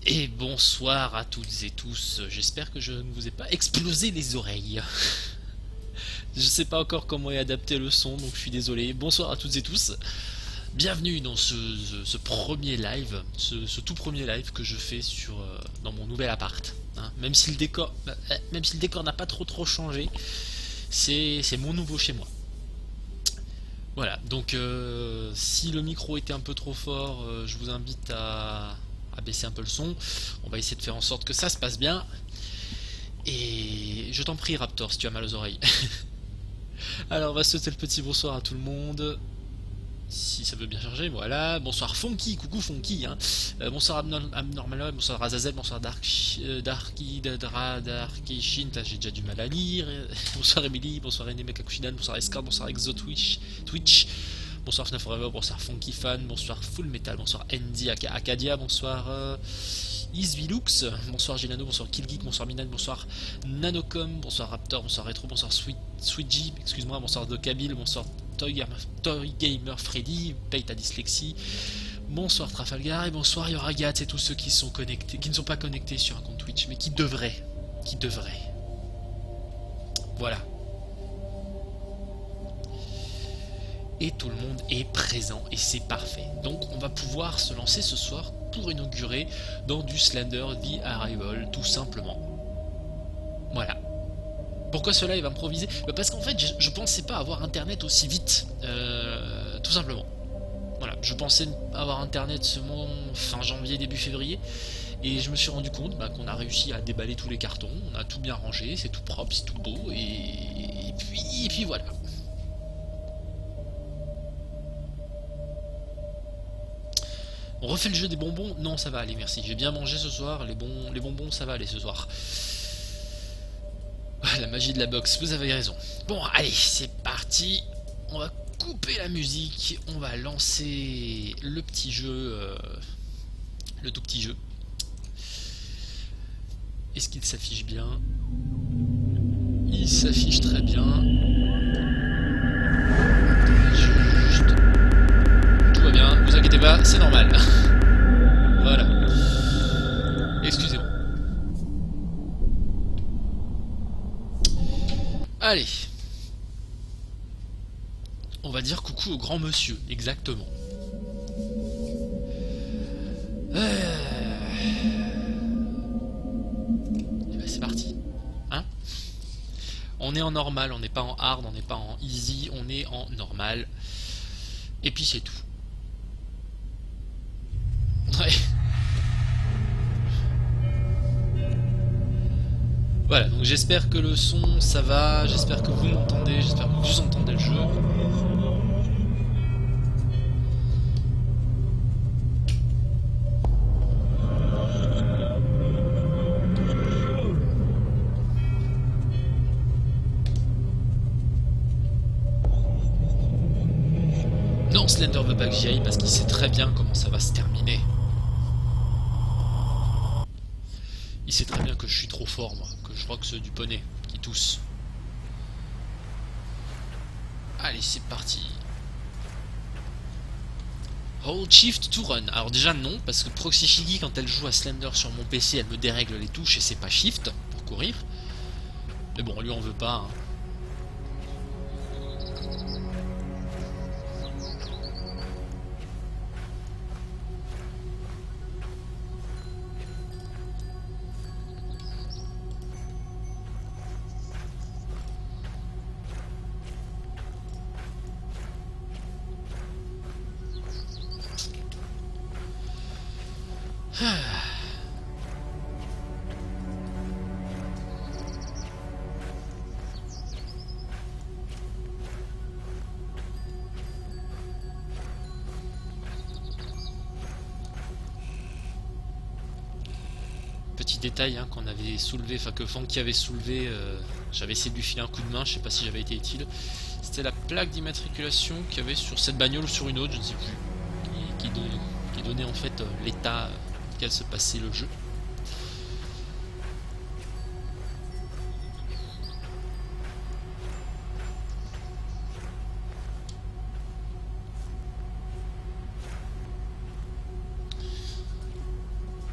Et bonsoir à toutes et tous, j'espère que je ne vous ai pas explosé les oreilles. Je sais pas encore comment est adapté le son, donc je suis désolé. Bonsoir à toutes et tous, bienvenue dans ce premier live, ce tout premier live que je fais dans mon nouvel appart. Hein. Même si le décor n'a pas trop changé, c'est mon nouveau chez moi. Voilà, donc si le micro était un peu trop fort, je vous invite à baisser un peu le son. On va essayer de faire en sorte que ça se passe bien. Et je t'en prie Raptor si tu as mal aux oreilles. Alors on va sauter le petit bonsoir à tout le monde. Si ça veut bien charger, voilà. Bonsoir Funky, coucou Funky. Hein. Bonsoir Abnormal, bonsoir Azazel, bonsoir Darky Shin, j'ai déjà du mal à lire. Bonsoir Emily, bonsoir René Mekakushidan, bonsoir Escort, bonsoir Exo Twitch. Bonsoir FNAF Forever, bonsoir Funky Fan, bonsoir Full Metal, bonsoir Andy Acadia, bonsoir Isvilux, bonsoir Gilano, bonsoir Killgeek, bonsoir Minan, bonsoir Nanocom, bonsoir Raptor, bonsoir Retro, bonsoir Sweetji, excuse-moi, bonsoir Dokabil, bonsoir Toy Gamer Freddy, paye ta dyslexie, bonsoir Trafalgar et bonsoir Yoragat, c'est tous ceux qui sont connectés, qui ne sont pas connectés sur un compte Twitch, mais qui devraient. Voilà. Et tout le monde est présent et c'est parfait. Donc on va pouvoir se lancer ce soir pour inaugurer dans du Slender The Arrival tout simplement. Voilà. Pourquoi ce live improvisé ? Parce qu'en fait je pensais pas avoir internet aussi vite, tout simplement. Voilà, je pensais avoir internet seulement fin janvier, début février, et je me suis rendu compte qu'on a réussi à déballer tous les cartons, on a tout bien rangé, c'est tout propre, c'est tout beau, et puis voilà. On refait le jeu des bonbons? Non, ça va aller, merci. J'ai bien mangé ce soir, les bonbons, ça va aller ce soir. La magie de la boxe, vous avez raison. Bon, allez, c'est parti. On va couper la musique, on va lancer le petit jeu, le tout petit jeu. Est-ce qu'il s'affiche bien? Il s'affiche très bien. Tout va bien, vous inquiétez pas, c'est normal. Voilà. Excusez-moi. Allez. On va dire coucou au grand monsieur, exactement. Et ben c'est parti. Hein? On est en normal, on n'est pas en hard, on n'est pas en easy, on est en normal. Et puis c'est tout. Ouais. Voilà, donc j'espère que le son ça va, j'espère que vous m'entendez, j'espère que vous entendez le jeu. Non, Slender veut pas que j'y aille parce qu'il sait très bien comment ça va se terminer. Il sait très bien que je suis trop fort, moi, que je rock ceux du poney, qui tousse. Allez, c'est parti. Hold Shift to run. Alors déjà non, parce que Proxy Shiggy, quand elle joue à Slender sur mon PC, elle me dérègle les touches et c'est pas Shift pour courir. Mais bon, lui on veut pas. Hein. Petit détail hein, qu'on avait soulevé, enfin que Funky avait soulevé, j'avais essayé de lui filer un coup de main, je sais pas si j'avais été utile. C'était la plaque d'immatriculation qu'il y avait sur cette bagnole ou sur une autre, je ne sais plus, qui donnait en fait l'état auquel se passait le jeu.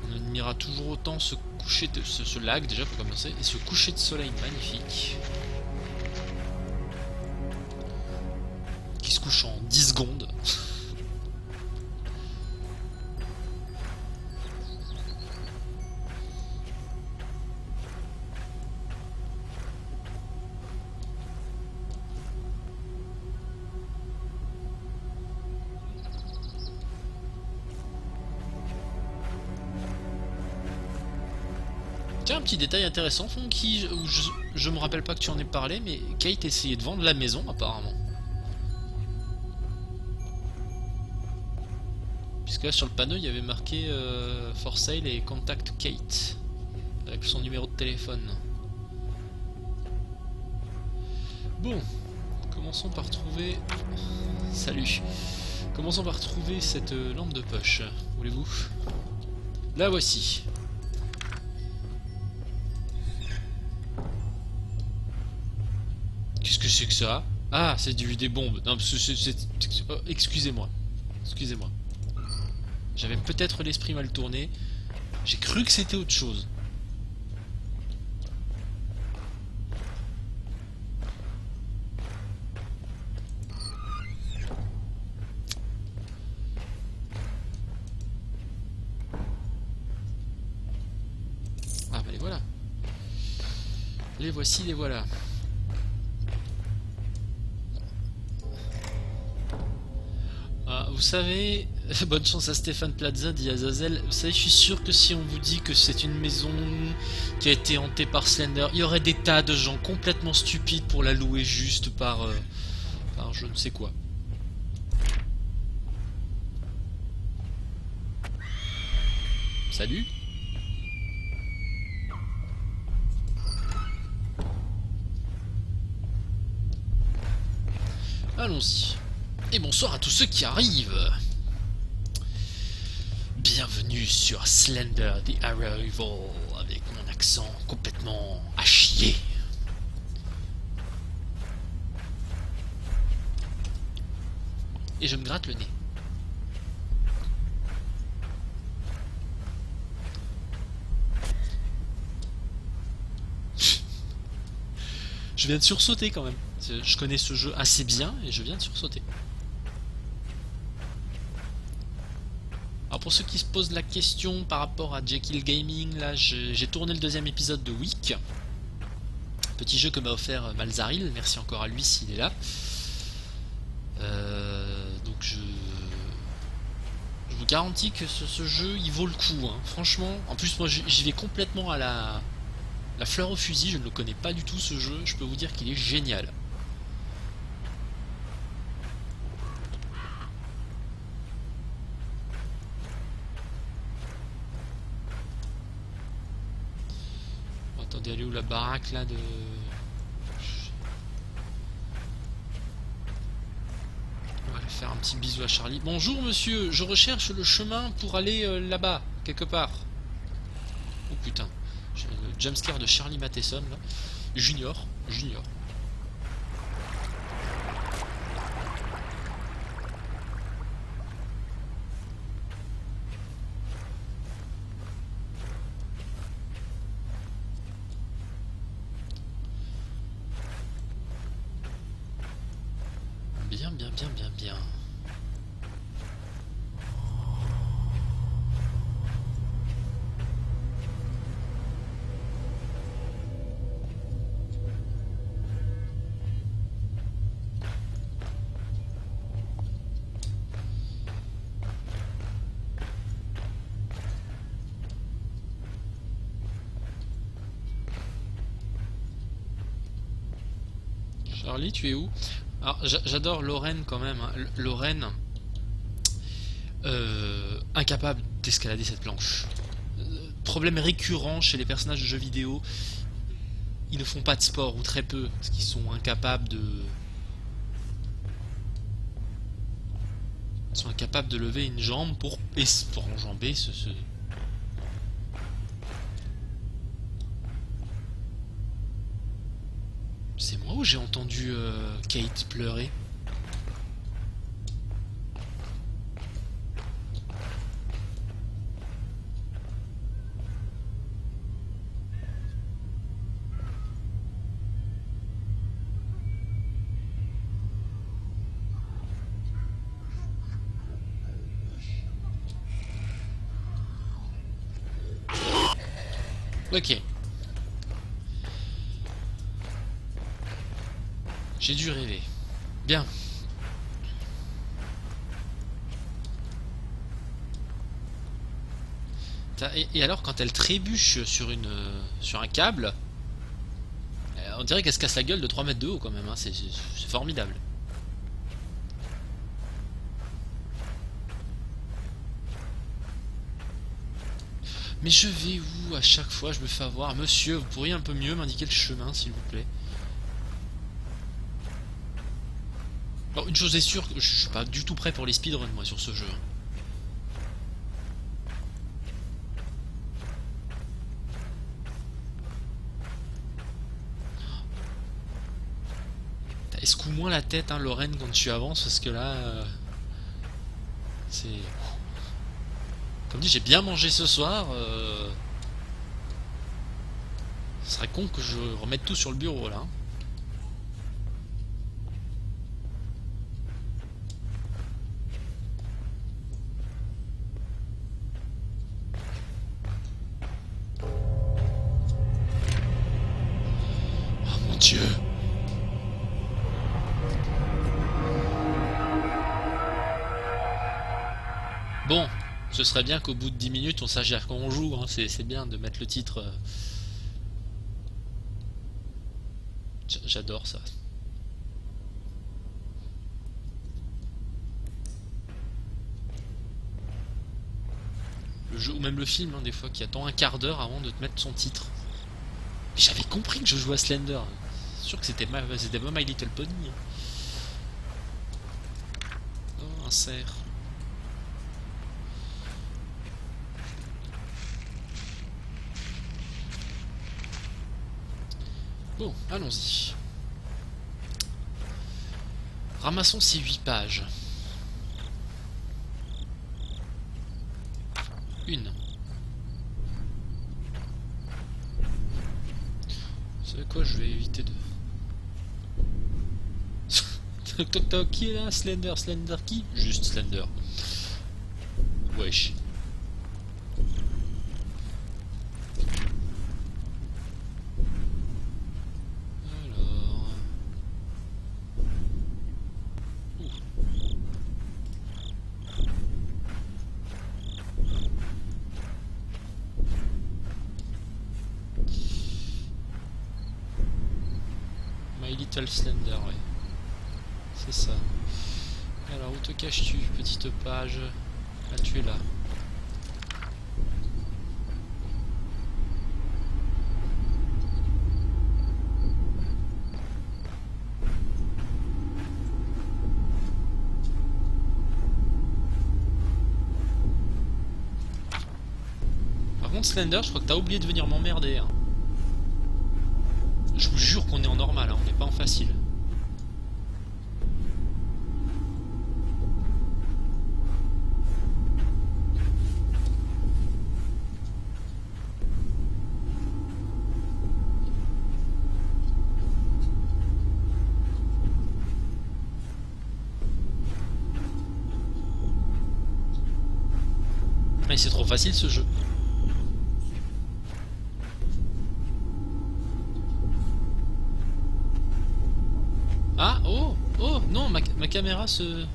On admirera toujours autant ce coucher de ce lac déjà pour commencer, et ce coucher de soleil magnifique. Qui se couche en 10 secondes. Tiens, un petit détail intéressant, Funky, je me rappelle pas que tu en aies parlé, mais Kate essayait de vendre la maison apparemment. Puisque là sur le panneau il y avait marqué for sale et contact Kate avec son numéro de téléphone. Bon, commençons par trouver. Salut. Commençons par trouver cette lampe de poche. Voulez-vous? La voici. Qu'est-ce que c'est que ça? Ah, c'est des bombes. Non, oh, excusez-moi. Excusez-moi. J'avais peut-être l'esprit mal tourné. J'ai cru que c'était autre chose. Ah bah les voilà. Les voici, les voilà. Vous savez, bonne chance à Stéphane Plaza, dit Azazel. Vous savez, je suis sûr que si on vous dit que c'est une maison qui a été hantée par Slender, il y aurait des tas de gens complètement stupides pour la louer juste par je ne sais quoi. Salut. Allons-y. Et bonsoir à tous ceux qui arrivent. Bienvenue sur Slender the Arrival avec mon accent complètement à chier. Et je me gratte le nez. Je viens de sursauter quand même. Je connais ce jeu assez bien et je viens de sursauter. Alors pour ceux qui se posent la question par rapport à Jekyll Gaming, là j'ai tourné le deuxième épisode de Week. Petit jeu que m'a offert Malzaril, merci encore à lui s'il est là. Donc je vous garantis que ce jeu il vaut le coup, hein. Franchement. En plus moi j'y vais complètement à la fleur au fusil, je ne le connais pas du tout ce jeu, je peux vous dire qu'il est génial. Attendez, elle est où la baraque là de... On va aller faire un petit bisou à Charlie. Bonjour monsieur, je recherche le chemin pour aller là-bas, quelque part. Oh putain, j'ai le jumpscare de Charlie Matheson là. Junior. Bien. Charlie, tu es où? Alors, j'adore Lorraine quand même. Hein. Lorraine, incapable d'escalader cette planche. Problème récurrent chez les personnages de jeux vidéo, ils ne font pas de sport ou très peu, parce qu'ils sont incapables de... Ils sont incapables de lever une jambe pour enjamber ce... C'est moi ou j'ai entendu Kate pleurer? Ok. J'ai dû rêver. Bien. Et alors quand elle trébuche sur un câble, on dirait qu'elle se casse la gueule de 3 mètres de haut quand même, hein. C'est formidable. Mais je vais où à chaque fois? Je me fais avoir. Monsieur, vous pourriez un peu mieux m'indiquer le chemin, s'il vous plaît? Bon, une chose est sûre, je suis pas du tout prêt pour les speedruns, moi, sur ce jeu. Escoue moins la tête, hein, Lorraine, quand tu avances, parce que là... c'est... Comme dit, j'ai bien mangé ce soir. Ce serait con que je remette tout sur le bureau, là. Oh mon Dieu! Bon, ce serait bien qu'au bout de 10 minutes, on sache à quoi on joue. Hein. C'est bien de mettre le titre. J'adore ça. Le jeu, ou même le film, hein, des fois, qui attend un quart d'heure avant de te mettre son titre. Mais j'avais compris que je jouais à Slender. C'est sûr que c'était pas My Little Pony. Hein. Oh, un cerf. Bon, allons-y. Ramassons ces 8 pages. Une. Vous savez quoi, je vais éviter de... Toc toc toc, qui est là? Slender, Slender qui? Juste Slender. Wesh. Alors... My Little Slender, ouais. C'est ça. Alors, où te caches-tu, petite page? Ah, tu es là. contre Slender, je crois que t'as oublié de venir m'emmerder. Hein. Je vous jure qu'on est en normal, hein, on n'est pas en facile. Mais c'est trop facile ce jeu. Ah, oh, oh, non, ma caméra se...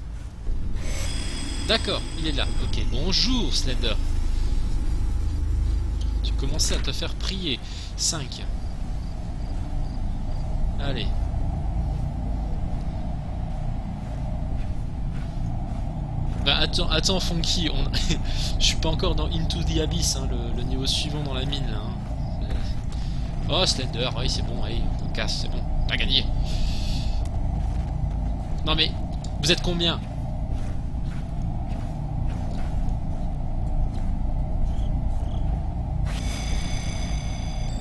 D'accord, il est là. Ok, bonjour Slender. Tu commençais à te faire prier. 5. Allez. Bah attends Funky, je suis pas encore dans Into the Abyss, hein, le niveau suivant dans la mine là. Hein. Oh Slender, oui c'est bon, allez, on casse, c'est bon, t'as gagné. Non mais, vous êtes combien?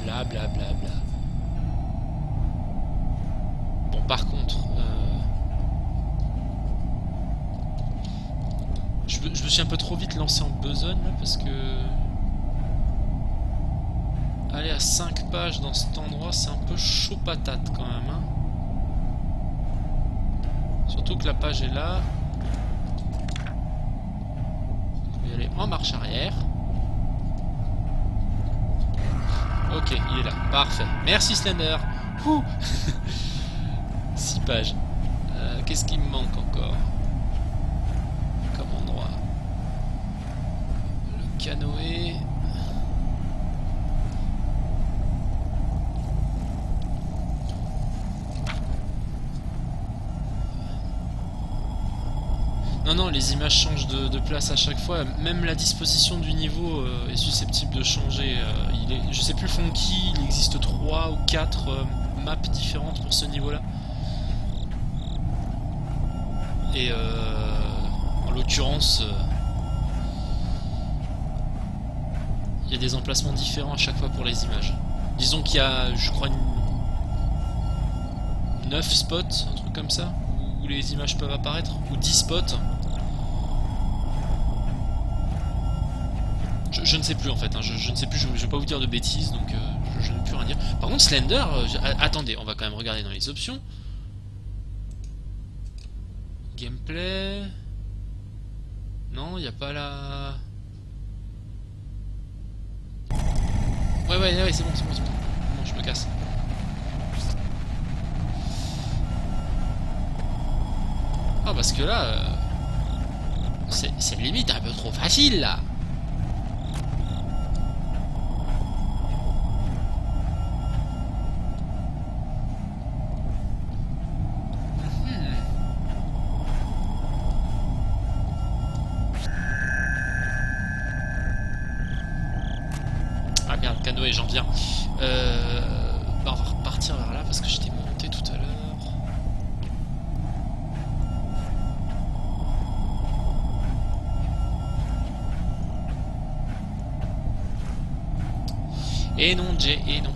Bla bla bla bla. Bon par contre... Je me suis un peu trop vite lancé en besogne là parce que... Aller à 5 pages dans cet endroit c'est un peu chaud patate quand même hein. Surtout que la page est là. Je vais y aller en marche arrière. Ok, il est là, parfait. Merci Slender. 6 pages. Qu'est-ce qui me manque encore? Canoë. Non, les images changent de place à chaque fois. Même la disposition du niveau est susceptible de changer. Je sais plus Funky, il existe 3 ou 4 maps différentes pour ce niveau-là. Et en l'occurrence... il y a des emplacements différents à chaque fois pour les images. Disons qu'il y a, je crois, 9 spots, un truc comme ça, où les images peuvent apparaître, ou 10 spots. Je ne sais plus en fait, hein. Je ne sais plus, je ne vais pas vous dire de bêtises, donc je ne peux plus rien dire. Par contre, Slender, attendez, on va quand même regarder dans les options. Gameplay... Non, il n'y a pas la... Ouais, c'est bon. Bon, je me casse. Ah, parce que là... c'est limite un peu trop facile, là. Merde, canoë, j'en viens. Bah on va repartir vers là parce que j'étais monté tout à l'heure. Et non, Jay, et non.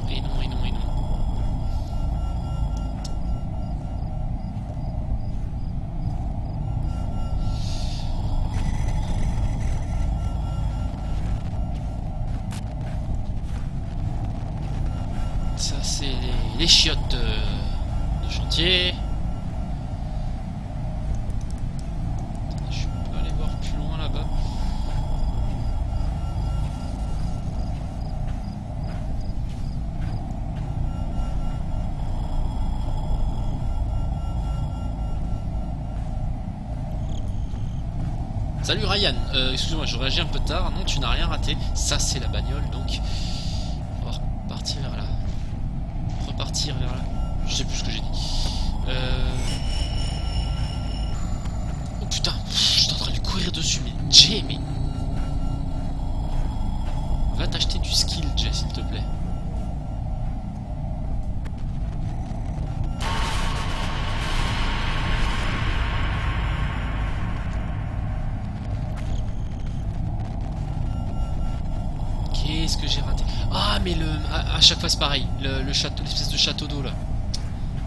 Ça c'est les chiottes de chantier. Je peux aller voir plus loin là-bas. Salut Ryan, excuse-moi, je réagis un peu tard. Non, tu n'as rien raté. Ça c'est la bagnole, donc on va repartir vers là. Je sais plus ce que j'ai dit. Oh putain, j'étais en train de lui courir dessus, mais Jay, mais... Va t'acheter du skill, Jay, s'il te plaît. qu'est-ce que j'ai raté? Ah, mais à chaque fois c'est pareil. Le château, l'espèce de château d'eau là.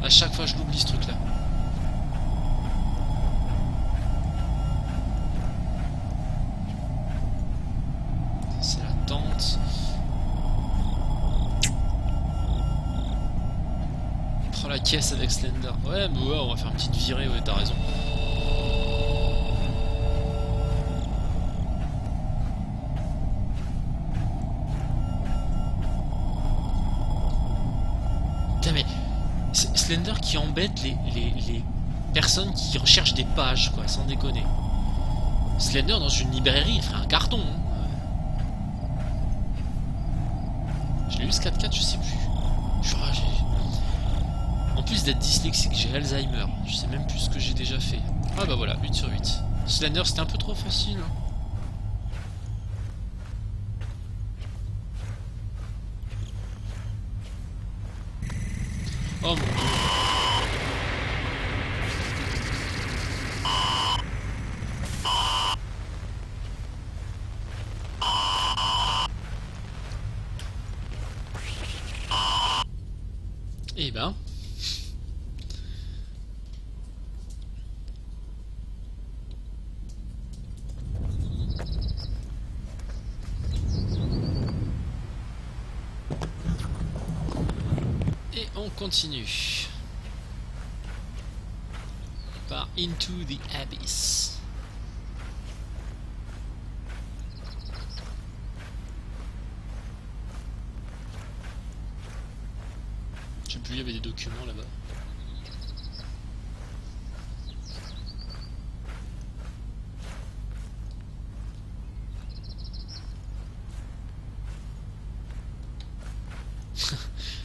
À chaque fois je l'oublie ce truc là. C'est la tente. On prend la caisse avec Slender. Ouais, mais ouais, on va faire une petite virée, ouais, t'as raison. Slender qui embête les personnes qui recherchent des pages, quoi, sans déconner. Slender dans une librairie, il ferait un carton. Hein. Je l'ai eu ce 4x4, je sais plus. En plus d'être dyslexique, j'ai Alzheimer. Je sais même plus ce que j'ai déjà fait. Ah bah voilà, 8 sur 8. Slender, c'était un peu trop facile. Hein. Oh mon dieu. Eh ben. Et on continue. Par Into the Abyss. Je sais plus, il y avait des documents là-bas.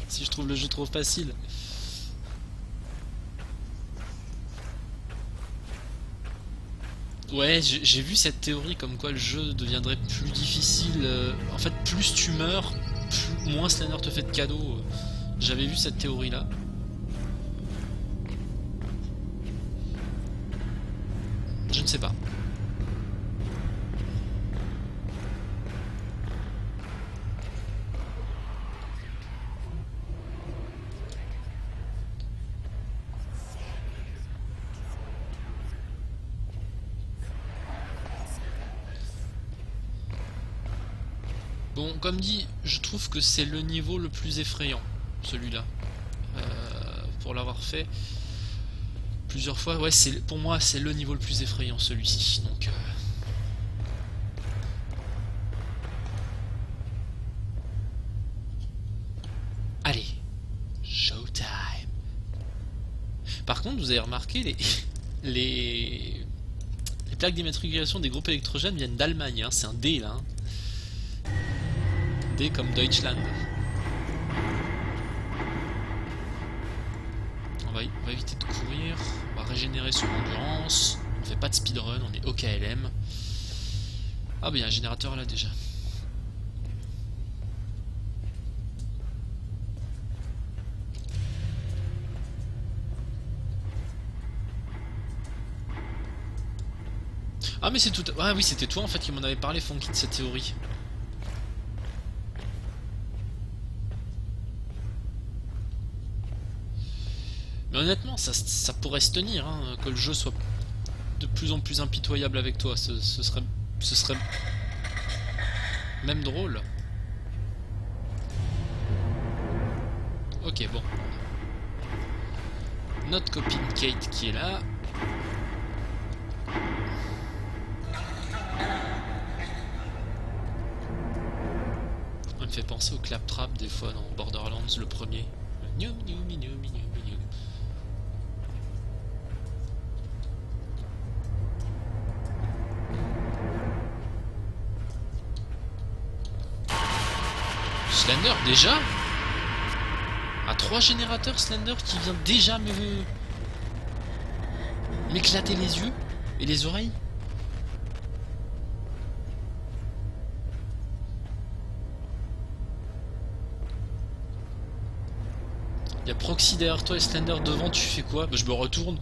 Si je trouve le jeu trop facile. Ouais, j'ai vu cette théorie comme quoi le jeu deviendrait plus difficile. En fait, plus tu meurs, moins Slender te fait de cadeaux. J'avais vu cette théorie là. Je ne sais pas. Bon, comme dit, je trouve que c'est le niveau le plus effrayant, celui-là. Pour l'avoir fait plusieurs fois, ouais, pour moi c'est le niveau le plus effrayant, celui-ci. Donc, allez, showtime. Par contre, vous avez remarqué, les plaques d'immatriculation des groupes électrogènes viennent d'Allemagne, hein, c'est un D là. Hein. D comme Deutschland. On va éviter de courir, on va régénérer son endurance, on fait pas de speedrun, on est au KLM. Ah bah il y a un générateur là déjà. Ah mais c'est tout... Ah oui, c'était toi en fait qui m'en avait parlé, Funky, de cette théorie. Mais honnêtement, ça pourrait se tenir, hein, que le jeu soit de plus en plus impitoyable avec toi. Ce serait même drôle. Ok, bon. Notre copine Kate qui est là. On me fait penser au claptrap des fois dans Borderlands, le premier. Slender déjà? À 3 générateurs Slender qui vient déjà m'éclater les yeux et les oreilles. Il y a Proxy derrière toi et Slender devant, tu fais quoi? Bah je me retourne.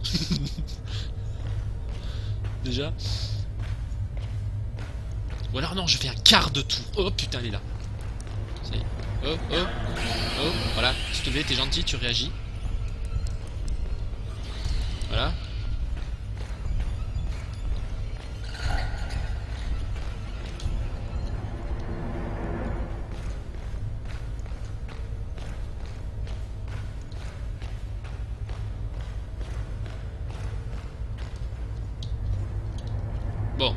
Déjà. Ou alors non, je fais un quart de tour. Oh putain, elle est là. Oh, oh, oh, voilà. S'il te plaît, t'es gentil, tu réagis. Voilà. Bon.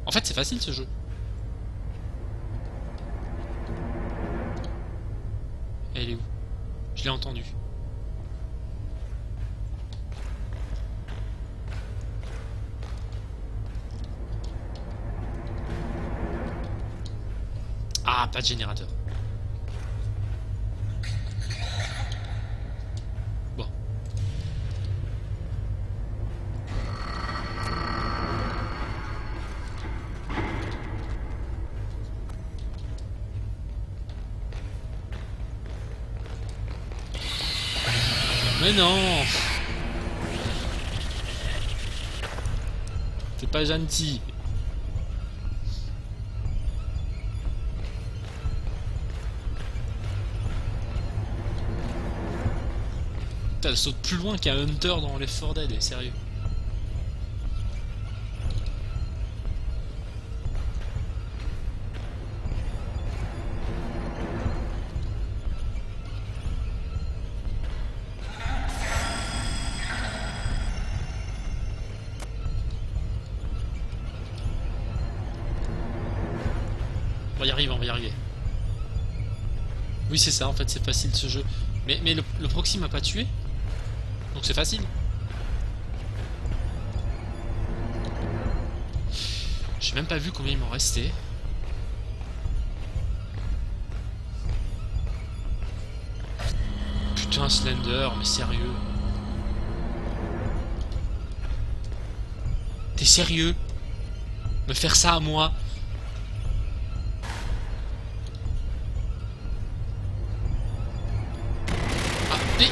En fait, c'est facile ce jeu. Elle est où? Je l'ai entendu. Ah, pas de générateur. Bon. Mais non! C'est pas gentil. Putain, elle saute plus loin qu'un Hunter dans Left 4 Dead, sérieux. On va y arriver, on va y arriver. Oui, c'est ça, en fait, c'est facile ce jeu. Mais le proxy m'a pas tué. Donc c'est facile. J'ai même pas vu combien il m'en restait. Putain, Slender, mais sérieux. T'es sérieux? Me faire ça à moi? Ah, mais...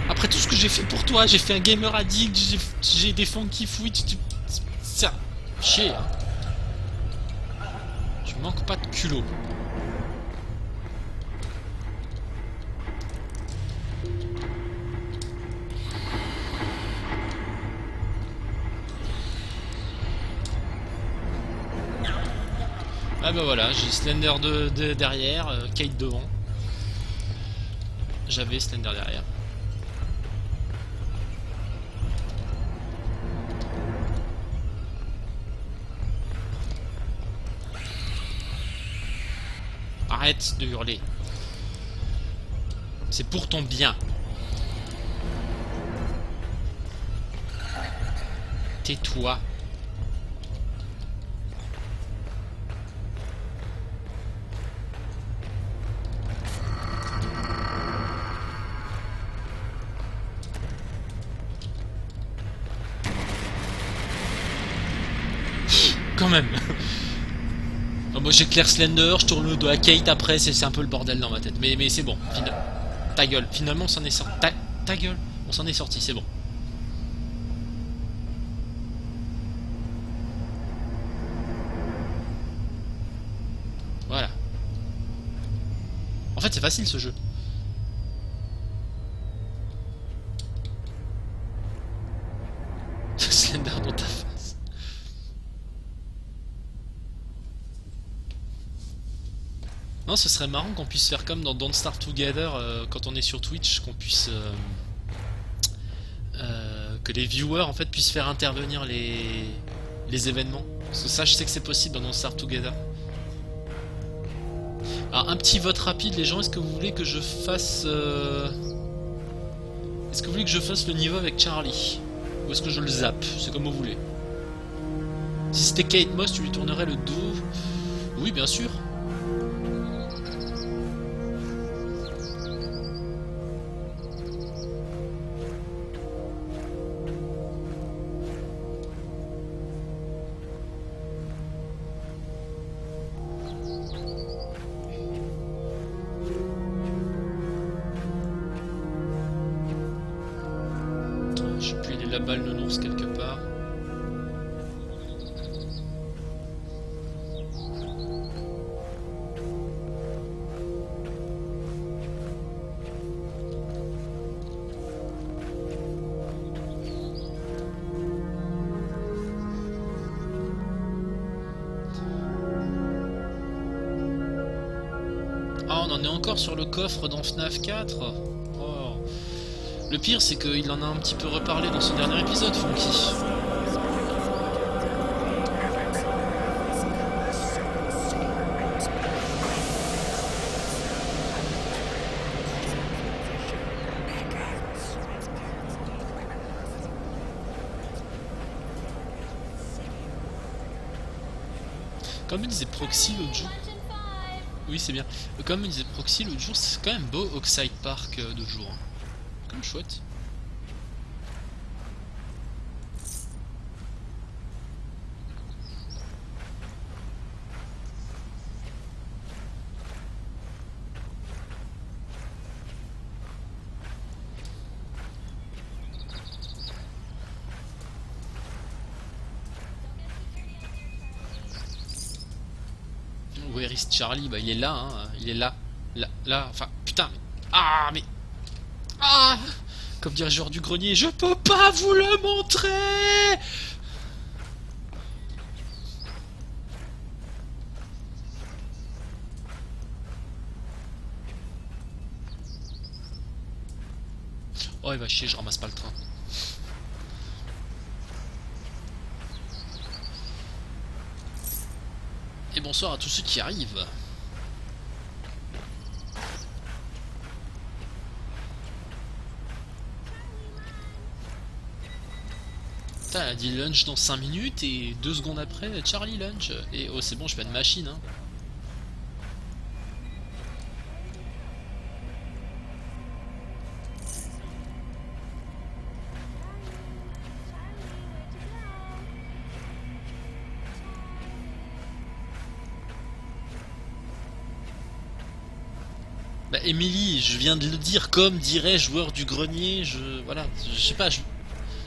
Après tout ce que j'ai fait pour toi, j'ai fait un gamer addict, j'ai des funky fouilles, ça... Chier, hein. Tu manques pas de culot. Ah bah voilà, j'ai Slender derrière, Kate devant. J'avais Slender derrière. Arrête de hurler. C'est pour ton bien. Tais-toi. Quand même. Moi j'éclaire Slender, je tourne le dos à Kate après, c'est un peu le bordel dans ma tête. Mais c'est bon, ta gueule, finalement on s'en est sorti. Ta gueule, on s'en est sorti, c'est bon. Voilà. En fait c'est facile ce jeu. Slender dans ta face. Non, ce serait marrant qu'on puisse faire comme dans Don't Starve Together quand on est sur Twitch, qu'on puisse que les viewers en fait puissent faire intervenir les événements. Parce que ça, je sais que c'est possible dans Don't Starve Together. Alors un petit vote rapide, les gens. Est-ce que vous voulez que je fasse est-ce que vous voulez que je fasse le niveau avec Charlie, ou est-ce que je le zappe? C'est comme vous voulez. Si c'était Kate Moss, tu lui tournerais le dos? Oui, bien sûr. Je sais plus, là-bas le nounours quelque part. Ah, on en est encore sur le coffre dans FNAF 4. Oh. Le pire, c'est qu'il en a un petit peu reparlé dans son dernier épisode, Funky. Comme me disait Proxy l'autre jour. Oui, c'est bien. Comme me disait Proxy l'autre jour, c'est quand même beau Oxide Park de jour. C'est quand même chouette. Where is Charlie? Bah il est là, hein. Il est là. Là, enfin, putain, mais... Ah, mais... Ah! Comme dirait le joueur du grenier, je peux pas vous le montrer! Oh, il va chier, je ramasse pas le train. Et bonsoir à tous ceux qui arrivent. Putain, elle a dit lunch dans 5 minutes et 2 secondes après, Charlie lunch. Et oh, c'est bon, je fais une machine, hein. Bah, Emily, je viens de le dire, comme dirait joueur du grenier, voilà, je sais pas,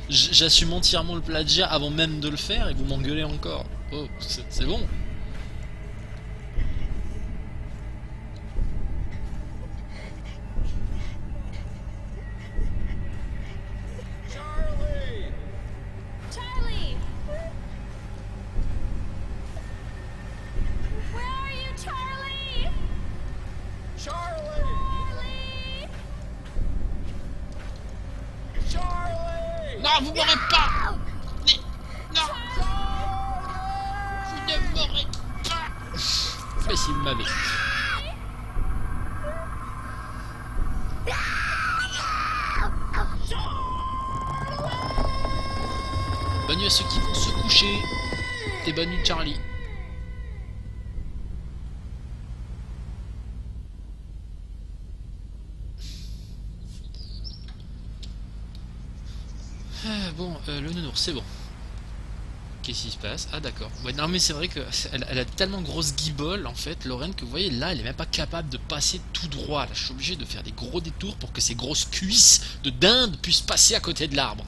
j'assume entièrement le plagiat avant même de le faire et vous m'engueulez encore. Oh, c'est bon. Charlie! Where are you, Charlie? Charlie! Charlie! Non, vous m'aurez pas. Mais, non, vous ne m'aurez pas. Mais si vous m'avez. Bonne nuit à ceux qui vont se coucher. Et bonne nuit Charlie. Ah, bon, le nounours, c'est bon. Qu'est-ce qui se passe? Ah d'accord. Ouais, non mais c'est vrai que elle a tellement grosse guibole en fait, Lorraine, que vous voyez là, elle est même pas capable de passer tout droit. Là, je suis obligé de faire des gros détours pour que ces grosses cuisses de dinde puissent passer à côté de l'arbre.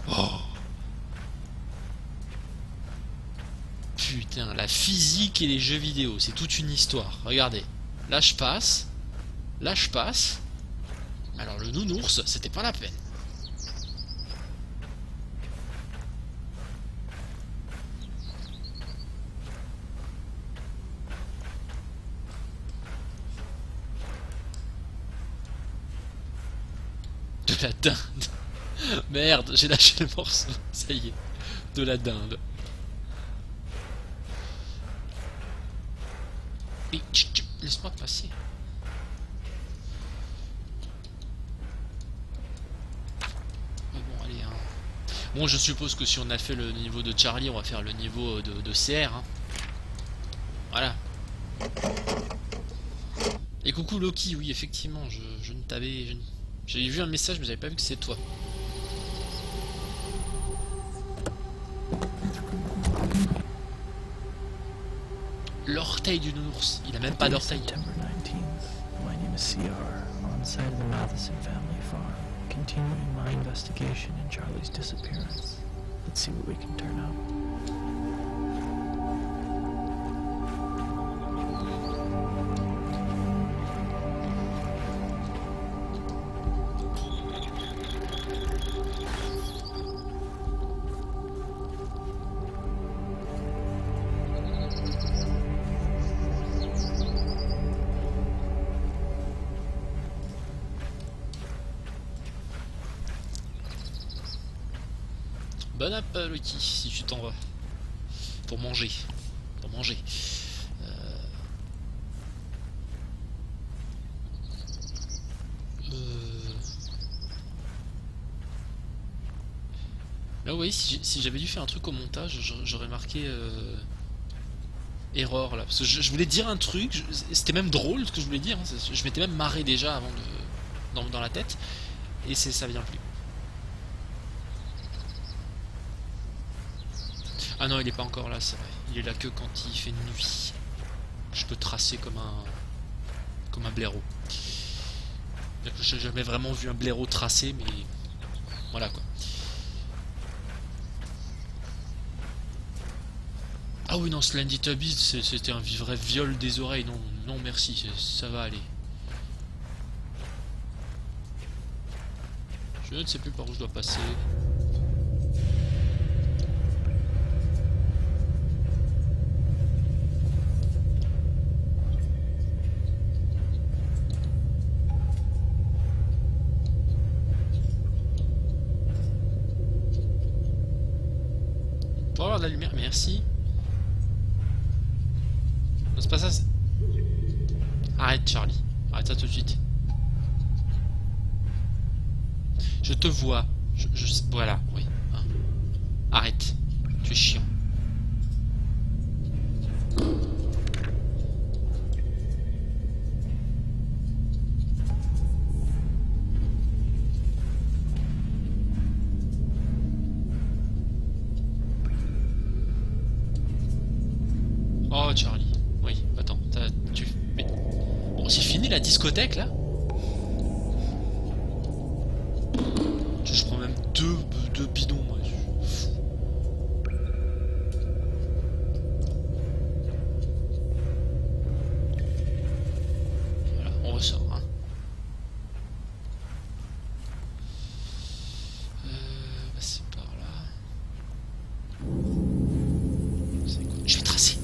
Oh. Putain, la physique et les jeux vidéo, c'est toute une histoire. Regardez, là je passe, là je passe. Alors le nounours, c'était pas la peine. De la dinde. Merde, j'ai lâché le morceau. Ça y est. De la dinde. Et laisse-moi passer. Mais bon, allez, hein. Bon, je suppose que si on a fait le niveau de Charlie, on va faire le niveau de CR. Hein. Voilà. Et coucou Loki, oui, effectivement, je ne t'avais... J'avais vu un message, mais j'avais pas vu que c'est toi. L'orteil du nounours. Il a même pas d'orteil. September 19th. My name is CR, on site of the Matheson family farm. continuing my investigation in Charlie's disappearance. Let's see what we can turn up. Bon appétit si tu t'en vas. Pour manger. Pour manger. Là, oui, si j'avais dû faire un truc au montage, j'aurais marqué erreur là. Parce que je voulais dire un truc, c'était même drôle ce que je voulais dire. Hein, je m'étais même marré déjà avant dans la tête. Et ça vient plus. Ah non, il est pas encore là, c'est vrai. Il est là que quand il fait nuit. Je peux tracer comme un blaireau. Je n'ai jamais vraiment vu un blaireau tracé, mais voilà quoi. Ah oui non, Slendy Tubbies, c'était un vrai viol des oreilles. Non, non merci, ça va aller. Je ne sais plus par où je dois passer. Pour avoir de la lumière, merci. Non, c'est pas ça. Arrête, Charlie. Arrête ça tout de suite. Je te vois. Voilà, oui. Hein. Arrête. Tu es chiant. Oh Charlie, oui, attends, mais... Bon, c'est fini la discothèque là. Je prends même deux bidons, moi. Voilà, on ressort, hein. Bah c'est par là. C'est quoi? Je vais tracer.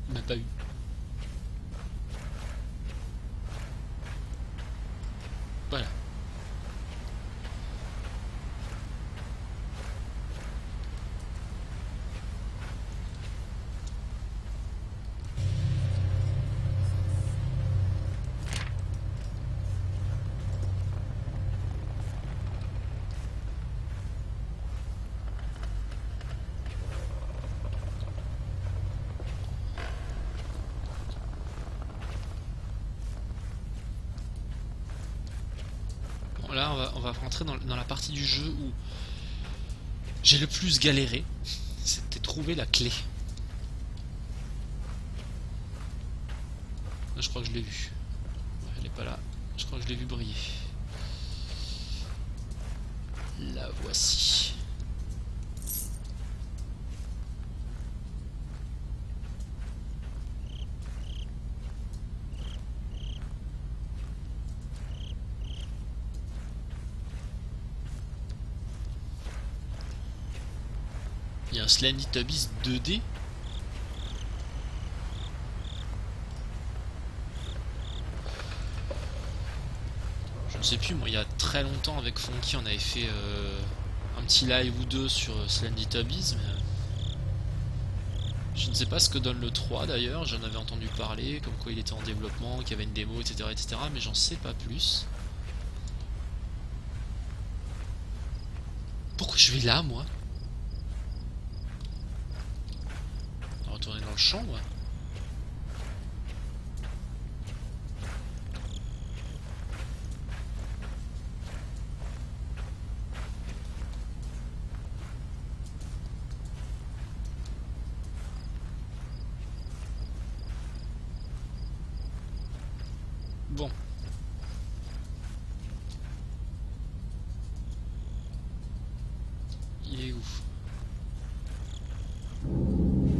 On n'a pas eu. Voilà. Bon, là, on va rentrer dans la partie du jeu où j'ai le plus galéré. C'était trouver la clé. Là, je crois que je l'ai vue. Ouais, elle est pas là. Je crois que je l'ai vue briller. La voici. Il y a un Slendy Tubbies 2D. Je ne sais plus, moi il y a très longtemps avec Funky on avait fait un petit live ou deux sur Slendy Tubbies, mais je ne sais pas ce que donne le 3 d'ailleurs, j'en avais entendu parler, comme quoi il était en développement, qu'il y avait une démo, etc. mais j'en sais pas plus. Pourquoi je vais là moi? On va retourner dans le champ moi. Il est où?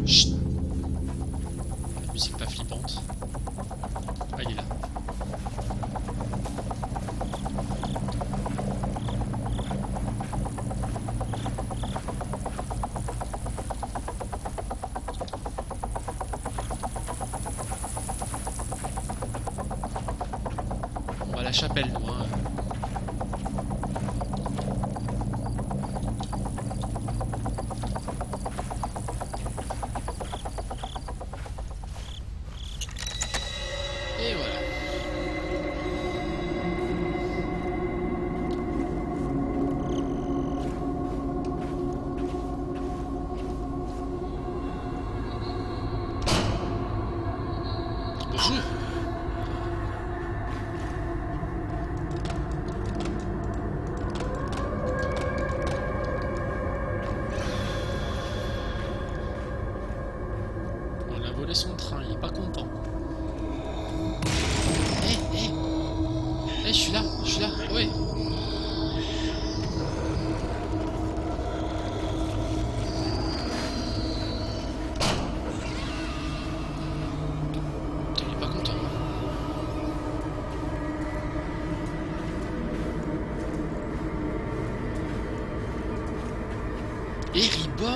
Chut. La musique pas flippante. Ah, il est là. On va à la chapelle, nous, hein. Et voilà. Bonjour. On a volé son train, il est pas content. Je suis là, ouais. Il est pas content. Erebor!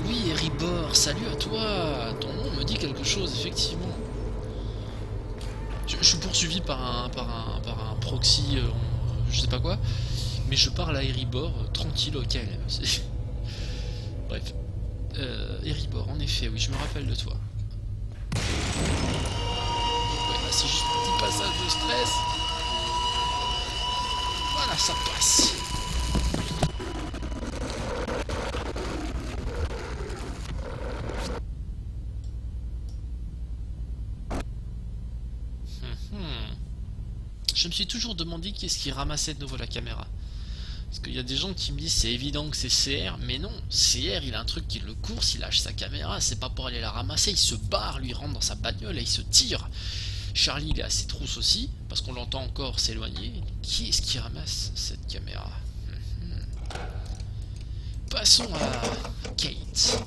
Oui, Erebor, salut à toi! Ton nom me dit quelque chose, effectivement. Je suis poursuivi par un proxy, je sais pas quoi, mais je parle à Erebor, tranquille, ok. Bref. Erebor, en effet, oui, je me rappelle de toi. Ouais, là, c'est juste un petit passage de stress. Voilà, ça passe. Je me suis toujours demandé qui est-ce qui ramassait de nouveau la caméra. Parce qu'il y a des gens qui me disent c'est évident que c'est CR, mais non, CR il a un truc qui le course, il lâche sa caméra, c'est pas pour aller la ramasser, il se barre, lui il rentre dans sa bagnole et il se tire. Charlie il est à ses trousses aussi, parce qu'on l'entend encore s'éloigner. Qui est-ce qui ramasse cette caméra? Passons à Kate.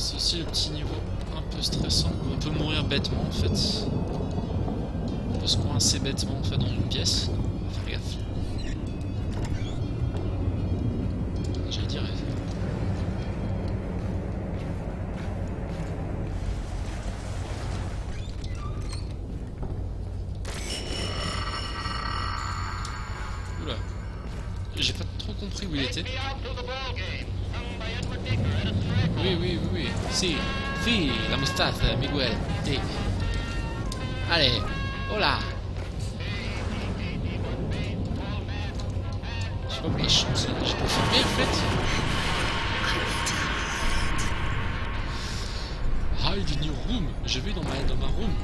C'est aussi le petit niveau un peu stressant où on peut mourir bêtement en fait. On peut se coincer bêtement en fait dans une pièce. Faut faire gaffe. J'allais dire. Oula. J'ai pas trop compris où il était. Oui. Si, la moustache, Miguel. Si. Allez, hola. Je sais pas pourquoi j'ai pas filmé en fait. Hide in your room. Je vais dans ma room.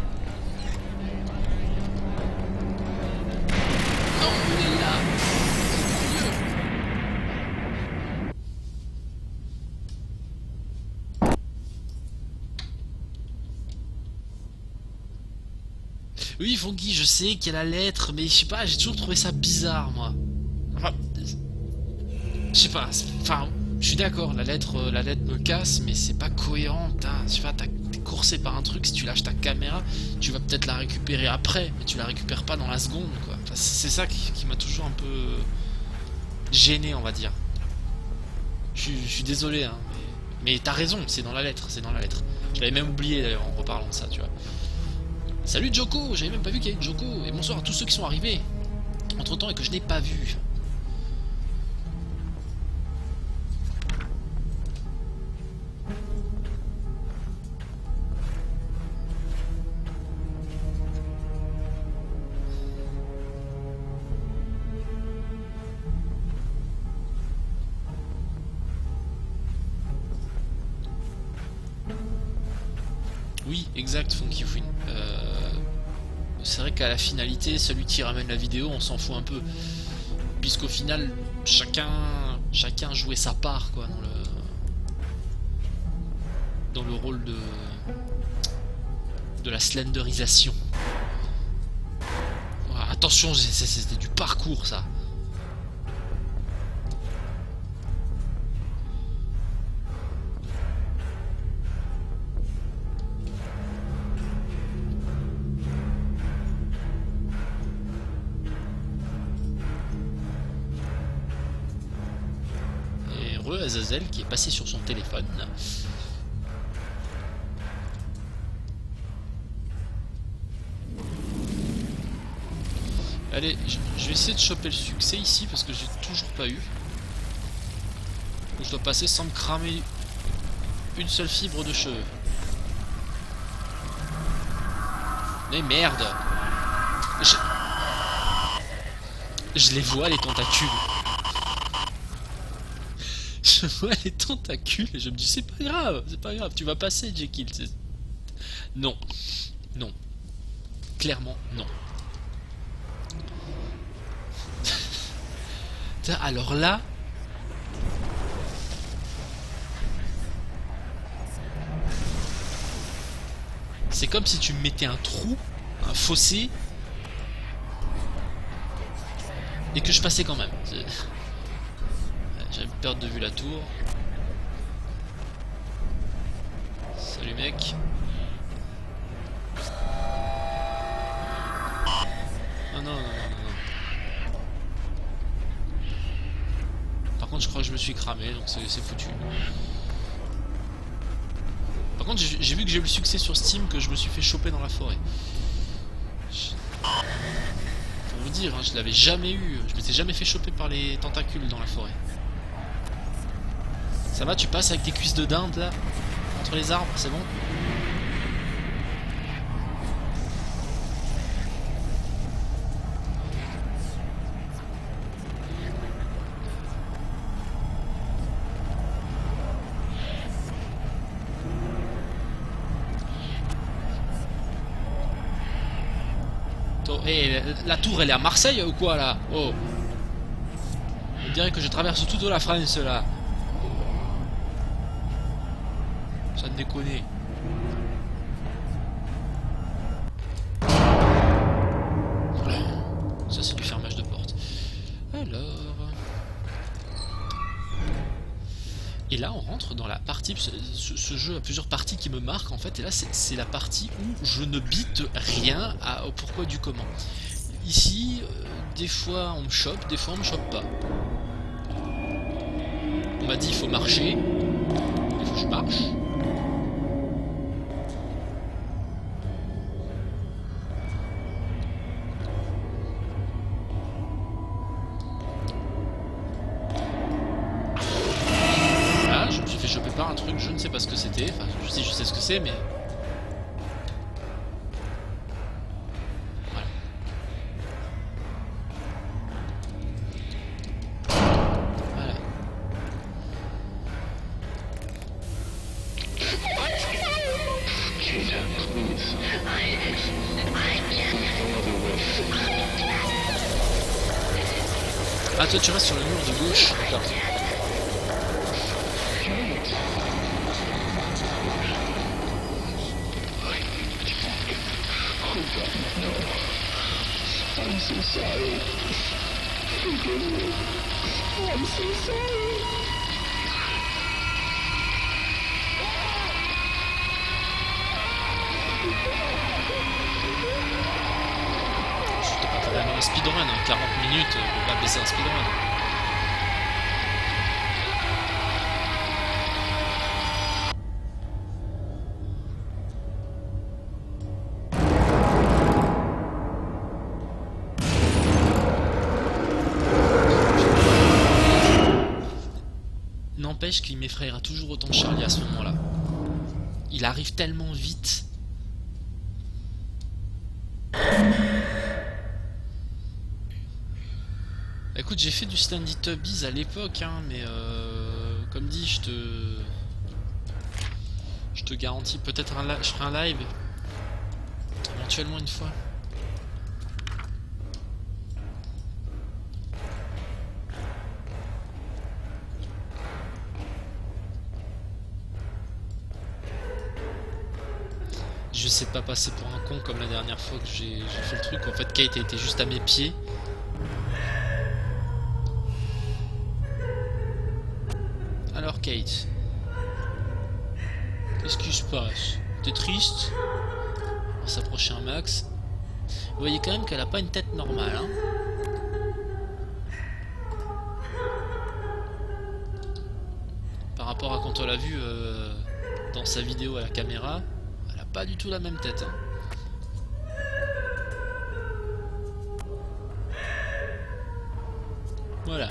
Non, il est là. Oui, Fonky, je sais qu'il y a la lettre, mais je sais pas, j'ai toujours trouvé ça bizarre, moi. Enfin, je sais pas, enfin, je suis d'accord, la lettre me casse, mais c'est pas cohérent. Je sais pas, t'es coursé par un truc, si tu lâches ta caméra, tu vas peut-être la récupérer après, mais tu la récupères pas dans la seconde, quoi. Enfin, c'est ça qui m'a toujours un peu gêné, on va dire. Je suis désolé, hein, mais t'as raison, c'est dans la lettre, Je l'avais même oublié, d'ailleurs, en reparlant de ça, tu vois. Salut Joko, j'avais même pas vu qu'il y avait Joko, et bonsoir à tous ceux qui sont arrivés entre temps et que je n'ai pas vu. Oui, exact, Funky Win. c'est vrai qu'à la finalité, celui qui ramène la vidéo, on s'en fout un peu. Puisqu'au final, chacun jouait sa part, quoi, dans le rôle de la slenderisation. Voilà, attention, c'était du parcours, ça. Azazel qui est passé sur son téléphone. Allez, je vais essayer de choper le succès ici parce que j'ai toujours pas eu. Je dois passer sans me cramer une seule fibre de cheveux. Mais merde! Je les vois, les tentacules. Je vois les tentacules et je me dis c'est pas grave, tu vas passer Jekyll. Non, non, clairement non. Alors là, c'est comme si tu me mettais un trou, un fossé, et que je passais quand même. J'avais perdre de vue la tour. Salut mec. Non, non, non, non, non. Par contre, je crois que je me suis cramé, donc c'est foutu. Par contre, j'ai vu que j'ai eu le succès sur Steam que je me suis fait choper dans la forêt. Pour vous dire, hein, je l'avais jamais eu. Je m'étais jamais fait choper par les tentacules dans la forêt. Ça va, tu passes avec tes cuisses de dinde là, entre les arbres, c'est bon? Hey, la tour elle est à Marseille ou quoi là? Oh, on dirait que je traverse toute la France là. Ça te déconne. Voilà. Ça c'est du fermage de porte. Alors. Et là on rentre dans la partie. Ce jeu a plusieurs parties qui me marquent en fait. Et là c'est la partie où je ne bite rien au pourquoi du comment. Ici, des fois on me chope, des fois on me chope pas. On m'a dit il faut marcher. Il faut que je marche. Par un truc, je ne sais pas ce que c'était, enfin je sais ce que c'est mais... Voilà. Voilà. Ah toi tu restes sur le mur de gauche, d'accord. I'm so sorry. Forgive me. I'm so sorry. C'était pas vraiment un speedrun, hein. 40 minutes, on va baisser un speedrun. N'empêche qu'il m'effraiera toujours autant Charlie à ce moment-là. Il arrive tellement vite. Écoute, j'ai fait du Stanley Tubbies à l'époque, hein, mais comme dit, je te garantis, peut-être je ferai un live éventuellement une fois. j'essaie de pas passer pour un con comme la dernière fois que j'ai fait le truc. En fait, Kate était juste à mes pieds. Alors Kate, qu'est-ce qui se passe? T'es triste? On va s'approcher un max. Vous voyez quand même qu'elle a pas une tête normale, hein. Par rapport à quand on l'a vu dans sa vidéo à la caméra, elle a pas du tout la même tête, hein. Voilà.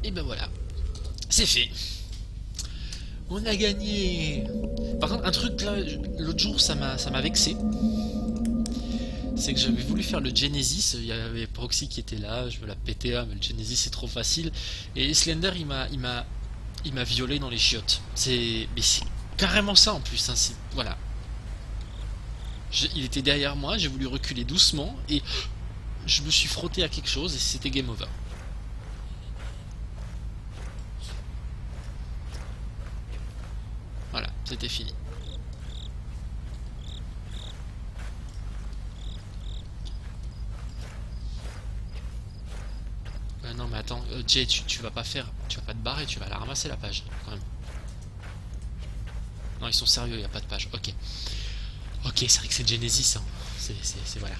Et ben voilà, c'est fait. On a gagné. Par contre, un truc là, l'autre jour, ça m'a vexé. C'est que j'avais voulu faire le Genesis. Il y avait Proxy qui était là. Je veux la PTA, mais le Genesis c'est trop facile. Et Slender, il m'a violé dans les chiottes. Mais c'est carrément ça en plus. Hein, voilà. Il était derrière moi. J'ai voulu reculer doucement et je me suis frotté à quelque chose et c'était game over. Voilà, c'était fini. Non mais attends, Jay, tu vas pas te barrer, tu vas la ramasser la page, quand même. Non, ils sont sérieux, y a pas de page, ok. Ok, c'est vrai que c'est Genesis, hein. C'est voilà.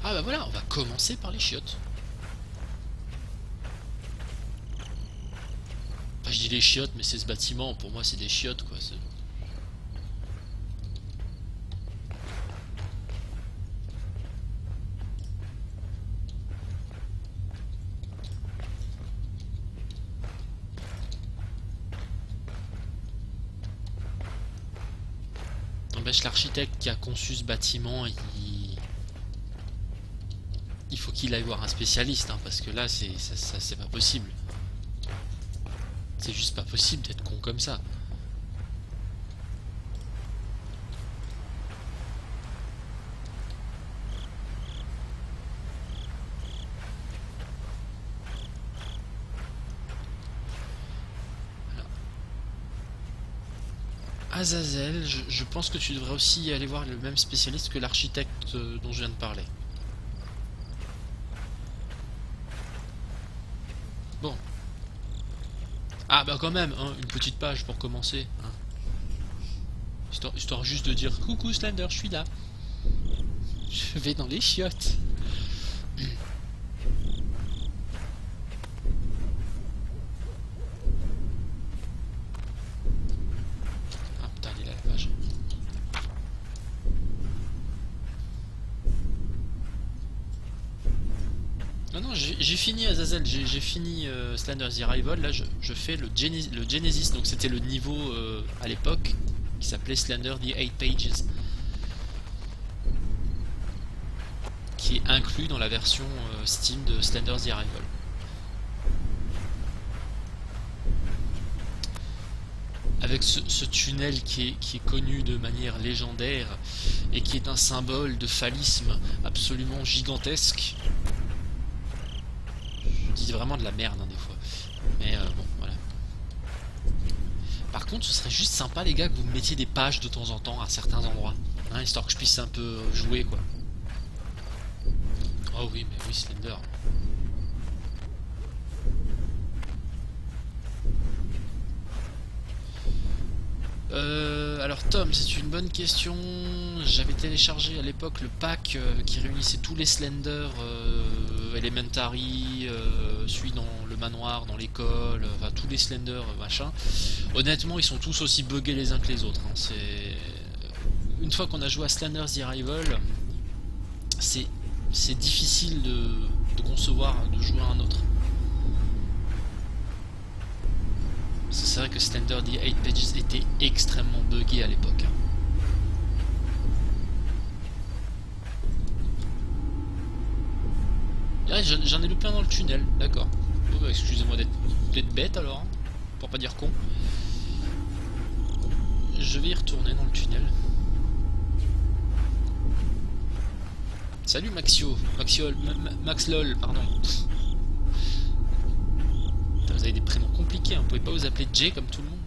Ah bah voilà, on va commencer par les chiottes. Enfin, je dis les chiottes, mais c'est ce bâtiment, pour moi c'est des chiottes quoi. N'empêche, l'architecte qui a conçu ce bâtiment, il faut qu'il aille voir un spécialiste, hein, parce que là c'est pas possible. C'est juste pas possible d'être con comme ça. Alors. Azazel, je pense que tu devrais aussi aller voir le même spécialiste que l'architecte dont je viens de parler. Bon. Ah bah quand même, hein, une petite page pour commencer. Hein. Histoire juste de dire coucou Slender, je suis là. Je vais dans les chiottes. Ah putain, il est là la page. Non, j'ai fini Azazel, j'ai fini Slender's Arrival. Là, je fais le Genesis, donc c'était le niveau à l'époque qui s'appelait Slender The 8 Pages, qui est inclus dans la version Steam de Slender's Arrival. Avec ce tunnel qui est connu de manière légendaire et qui est un symbole de phallisme absolument gigantesque. Je dis vraiment de la merde hein, des fois. Mais bon, voilà. Par contre, ce serait juste sympa les gars que vous me mettiez des pages de temps en temps à certains endroits. Hein, histoire que je puisse un peu jouer quoi. Oh oui, mais oui, Slender. Alors Tom, c'est une bonne question. J'avais téléchargé à l'époque le pack qui réunissait tous les Slender, Elementary, celui dans le manoir, dans l'école, enfin tous les Slender, machin. Honnêtement, ils sont tous aussi buggés les uns que les autres. Hein. C'est une fois qu'on a joué à Slender's Arrival, c'est difficile de concevoir de jouer à un autre. C'est vrai que Slender The 8 Pages était extrêmement buggé à l'époque. Hein. Ah, j'en ai loupé un dans le tunnel, d'accord. Oh, bah, excusez-moi d'être bête alors, hein, pour pas dire con. Je vais y retourner dans le tunnel. Salut Maxio, Max LOL, pardon. Putain, vous avez des prénoms compliqués, hein. Vous pouvez pas vous appeler Jay comme tout le monde.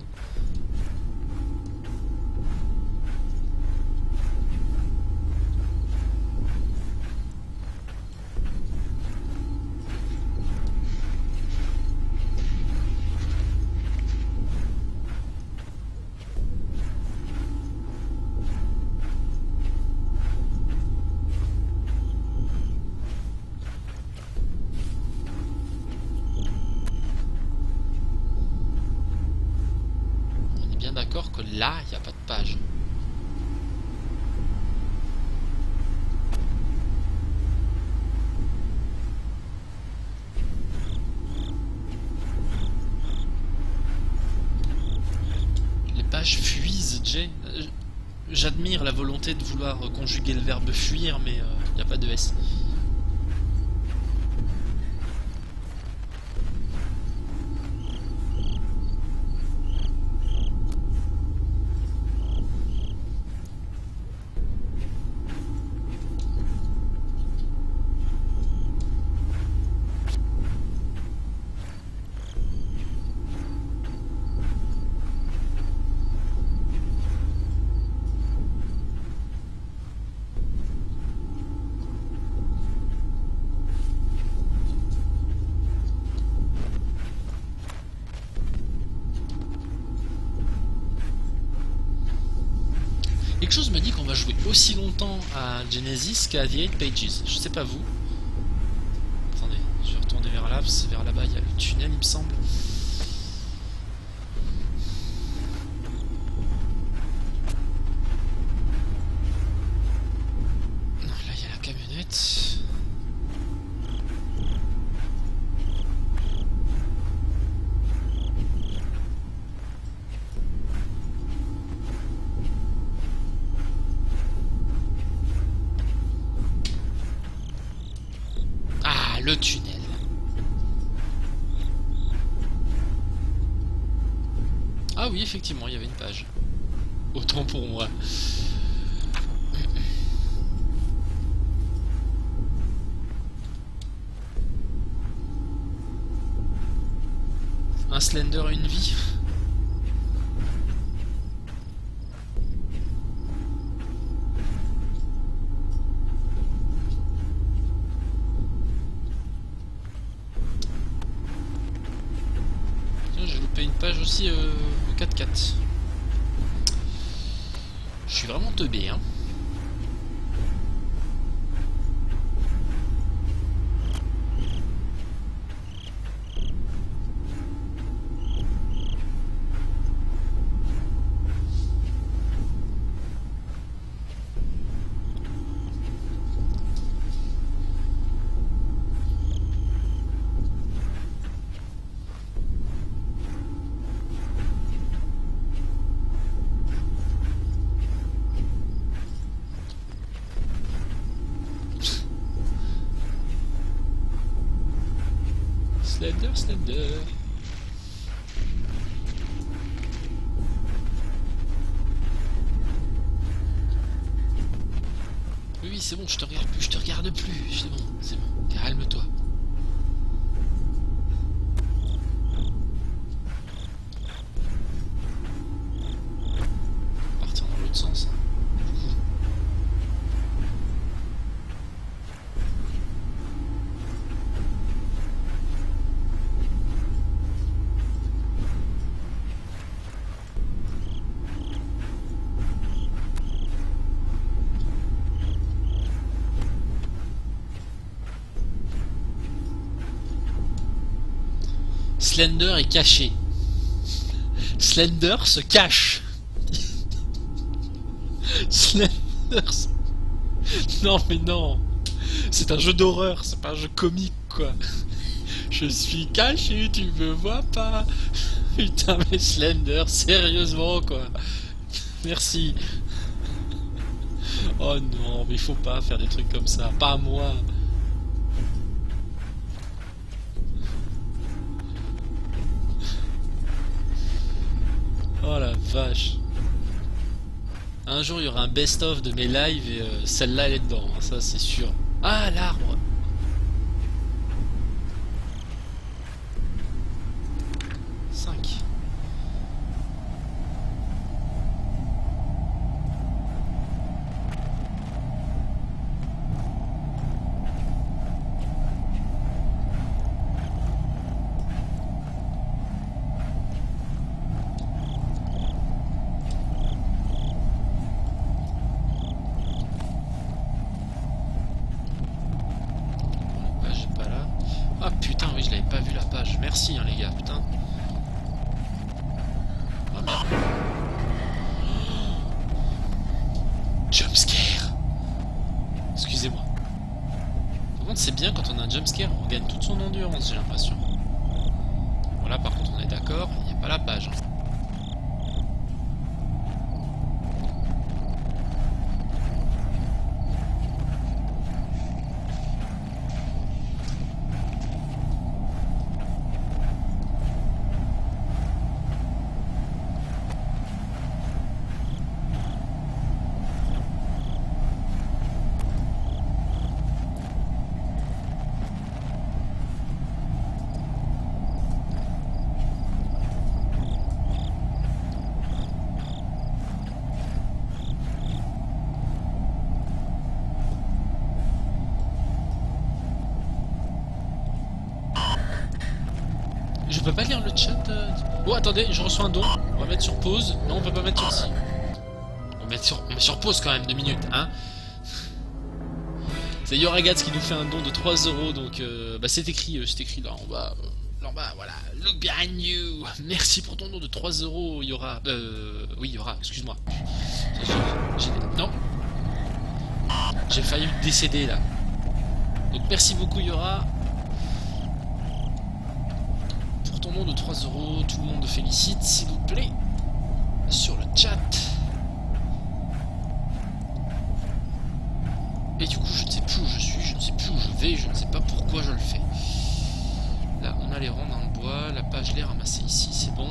D'accord que là, il n'y a pas de page. Les pages fuisent, Jay. J'admire la volonté de vouloir conjuguer le verbe fuir, mais il n'y a pas de S. Quelque chose me dit qu'on va jouer aussi longtemps à Genesis qu'à The 8 Pages. Je sais pas vous. Attendez, je vais retourner vers là, parce que vers là-bas il y a le tunnel il me semble. Non, là il y a la camionnette. Le tunnel. Ah oui, effectivement, il y avait une page. Autant pour moi. Un Slender, une vie. Une page aussi 4-4. Je suis vraiment teubé, hein. Slender. Oui, c'est bon, je te regarde plus, c'est bon, calme-toi. Partir dans l'autre sens. Slender est caché. Slender se cache. Slender se... Non mais non. C'est un jeu d'horreur, c'est pas un jeu comique quoi. Je suis caché, tu me vois pas. Putain, mais Slender, sérieusement quoi. Merci. Oh non, mais il faut pas faire des trucs comme ça. Pas moi. Oh la vache. Un jour il y aura un best-of de mes lives et celle-là elle est dedans, hein, ça c'est sûr. Ah l'arbre. 5. Ah putain, oui, je l'avais pas vu la page. Merci, hein, les gars, putain. Oh merde. Jumpscare. Excusez-moi. Par contre, c'est bien quand on a un jumpscare, on gagne toute son endurance, j'ai l'impression. Voilà, par contre, on est d'accord, il n'y a pas la page. Hein. Je peux pas lire le chat. Oh attendez, je reçois un don. On va mettre sur pause. Non, on peut pas mettre sur si. On met sur pause quand même 2 minutes, hein. C'est Yoragats qui nous fait un don de 3 € donc bah c'est écrit là en bas. Là en bas, voilà. Look behind you. Merci pour ton don de 3 €, Yora. Oui, Yora, excuse-moi. Non. J'ai failli décéder là. Donc merci beaucoup Yora. Ton nom de 3 €, tout le monde félicite, s'il vous plaît, sur le chat. Et du coup, je ne sais plus où je suis, je ne sais plus où je vais, je ne sais pas pourquoi je le fais. Là, on a les rangs dans le bois, la page, je l'ai ramassée ici, c'est bon.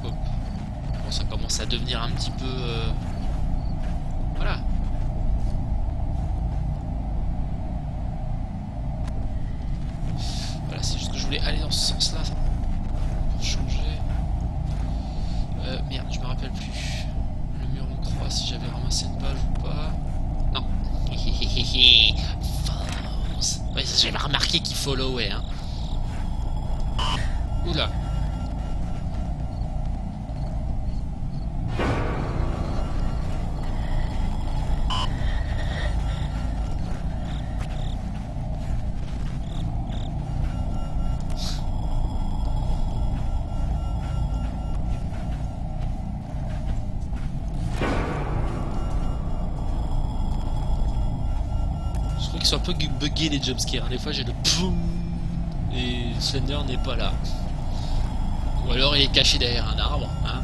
Bon, ça commence à devenir un petit peu... Voilà. Voilà, c'est juste que je voulais aller dans ce sens-là. Pour changer. Merde, je me rappelle plus. Le mur en croix, si j'avais ramassé une page ou pas. Non. Force. Ouais, j'avais remarqué qu'il followait, hein. Oula. Ils sont un peu buggés les jumpscares. Des fois j'ai le poum et Slender n'est pas là. Ou alors il est caché derrière un arbre. Hein.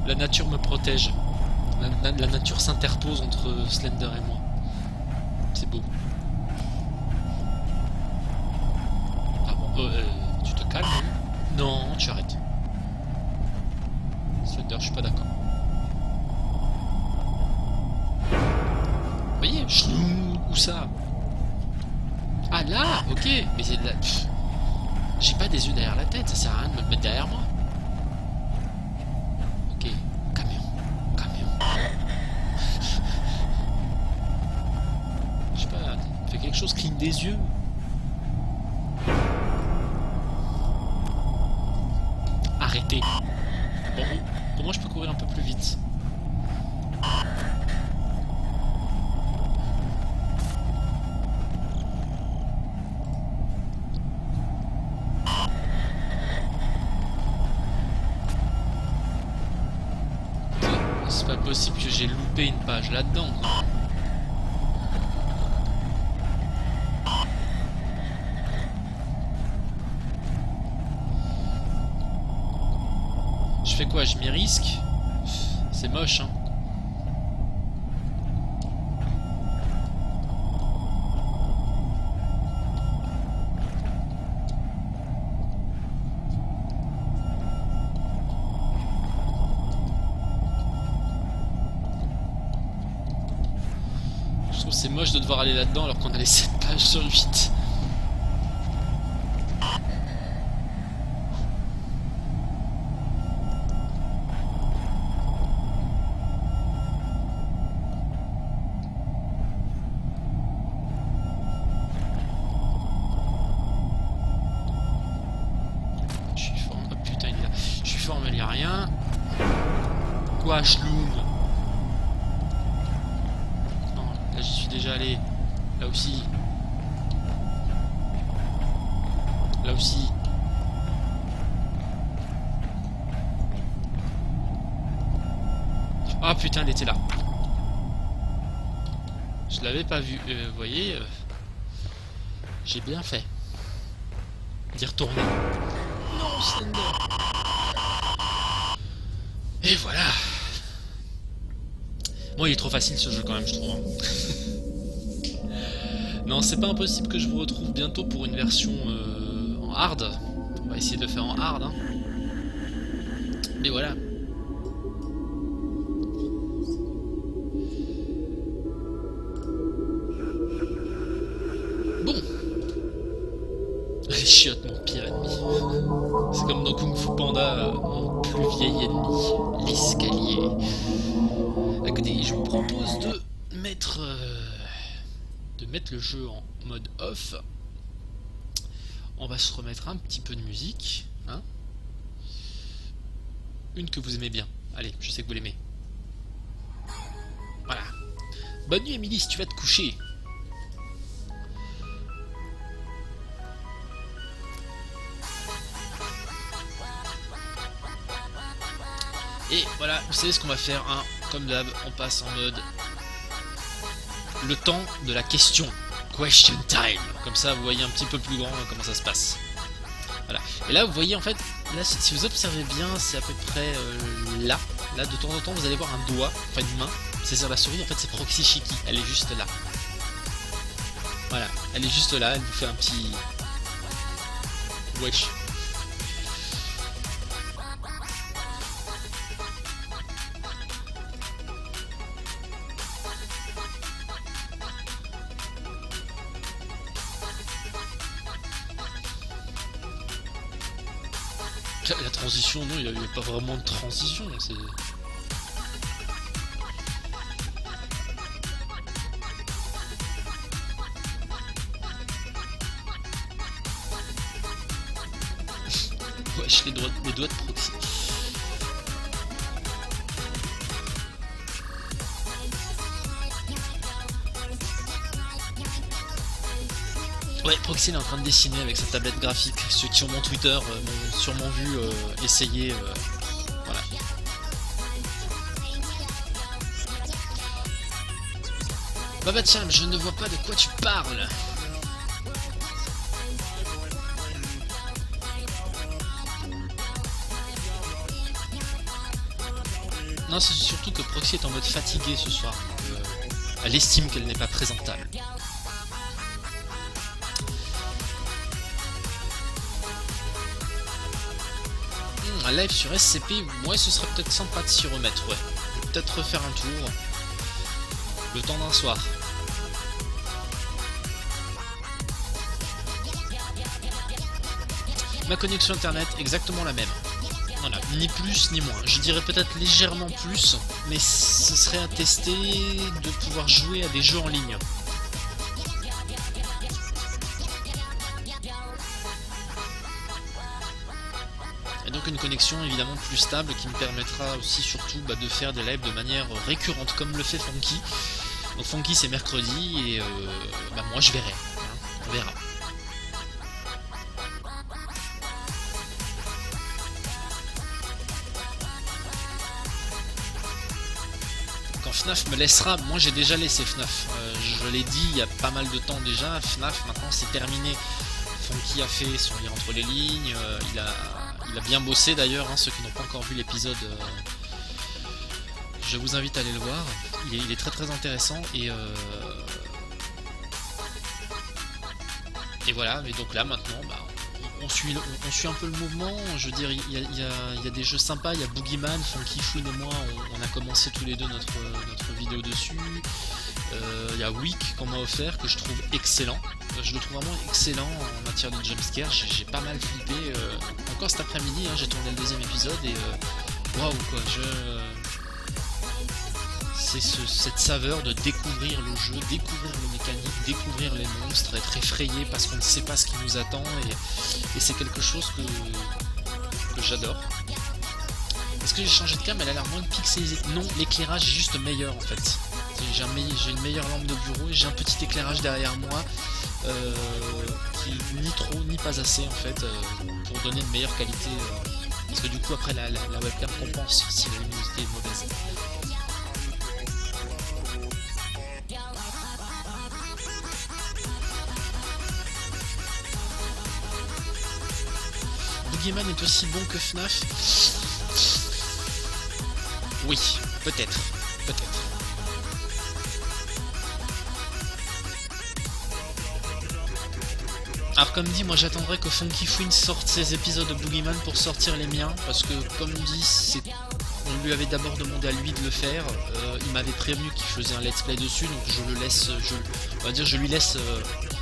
La nature me protège. La nature s'interpose entre Slender et moi. C'est beau. Ah bon, tu te calmes? Non, tu arrêtes. Slender, je suis pas d'accord. Vous voyez, où ça? Ah là, ok, mais c'est de la... J'ai pas des yeux derrière la tête, ça sert à rien de me mettre derrière moi. Ok, camion. Je sais pas, fais quelque chose, cligne des yeux. Arrêtez. Bon, au moins je peux courir un peu plus vite. c'est pas possible que j'ai loupé une page là-dedans, quoi. Je fais quoi? Je m'y risque? C'est moche, hein. Je trouve que c'est moche de devoir aller là-dedans alors qu'on a les 7 pages sur 8. Il n'y a rien. Quoi, Schloum? Non, là j'y suis déjà allé. Là aussi. Là aussi. Ah putain, elle était là. Je l'avais pas vu. Vous voyez, j'ai bien fait d'y retourner. Non, Slender. Et voilà. Bon, il est trop facile ce jeu quand même, je trouve. Non, c'est pas impossible que je vous retrouve bientôt pour une version en hard. On va essayer de le faire en hard. Hein. Mais voilà. Bon. Les chiottes, mon pire ennemi. C'est comme dans Kung Fu Panda, mon plus vieil ennemi, l'escalier. Écoutez, je vous propose de mettre le jeu en mode off. On va se remettre un petit peu de musique, hein. Une que vous aimez bien. Allez, je sais que vous l'aimez. Voilà. Bonne nuit, Émilie, si tu vas te coucher. Et voilà, vous savez ce qu'on va faire, hein. Comme d'hab, on passe en mode le temps de la question. Question time. Comme ça, vous voyez un petit peu plus grand comment ça se passe. Voilà. Et là, vous voyez, en fait, là, si vous observez bien, c'est à peu près là. Là, de temps en temps, vous allez voir un doigt, enfin une main. C'est sur la souris, en fait, c'est Proxy Shiki. Elle est juste là. Voilà. Elle est juste là, elle vous fait un petit... Wesh. La transition, non, il n'y avait pas vraiment de transition, c'est... Wesh, les doigts de Proxy. Ouais, Proxy il est en train de dessiner avec sa tablette graphique. Ceux qui ont mon Twitter m'ont sûrement vu essayer. Voilà. Baba Cham, je ne vois pas de quoi tu parles. Non, c'est surtout que Proxy est en mode fatigué ce soir. Elle estime qu'elle n'est pas présentable. Un live sur SCP, ouais, ce serait peut-être sympa de s'y remettre, ouais. Peut-être refaire un tour. Le temps d'un soir. Ma connexion internet, exactement la même. Voilà, ni plus ni moins. Je dirais peut-être légèrement plus, mais ce serait à tester de pouvoir jouer à des jeux en ligne. Donc une connexion évidemment plus stable qui me permettra aussi surtout de faire des lives de manière récurrente comme le fait Funky. Donc Funky c'est mercredi et moi je verrai, hein, on verra. quand FNAF me laissera, moi j'ai déjà laissé FNAF, je l'ai dit il y a pas mal de temps déjà, FNAF maintenant c'est terminé. Funky a fait son lire entre les lignes, il a bien bossé d'ailleurs, hein, ceux qui n'ont pas encore vu l'épisode, je vous invite à aller le voir, il est très très intéressant et voilà, mais donc là maintenant bah, on suit un peu le mouvement, je veux dire il y a des jeux sympas, il y a Boogeyman, Funky, Fouine et moi on a commencé tous les deux notre vidéo dessus, il y a Wick qu'on m'a offert que je trouve excellent, je le trouve vraiment excellent en matière de jumpscare, j'ai pas mal flippé, encore cet après-midi hein, j'ai tourné le deuxième épisode et waouh quoi, c'est cette saveur de découvrir le jeu, découvrir les mécaniques, découvrir les monstres, être effrayé parce qu'on ne sait pas ce qui nous attend et c'est quelque chose que j'adore. Est-ce que j'ai changé de cam? Elle a l'air moins pixelisée. Non, l'éclairage est juste meilleur en fait. J'ai une meilleure lampe de bureau et j'ai un petit éclairage derrière moi qui ni trop ni pas assez en fait pour donner une meilleure qualité parce que du coup après la webcam compense si la luminosité est mauvaise. Boogeyman est aussi bon que FNAF? Oui, peut-être. Alors comme dit, moi j'attendrai que Funky Fouine sorte ses épisodes de Boogeyman pour sortir les miens, parce que comme dit, on lui avait d'abord demandé à lui de le faire, il m'avait prévenu qu'il faisait un let's play dessus, donc je lui laisse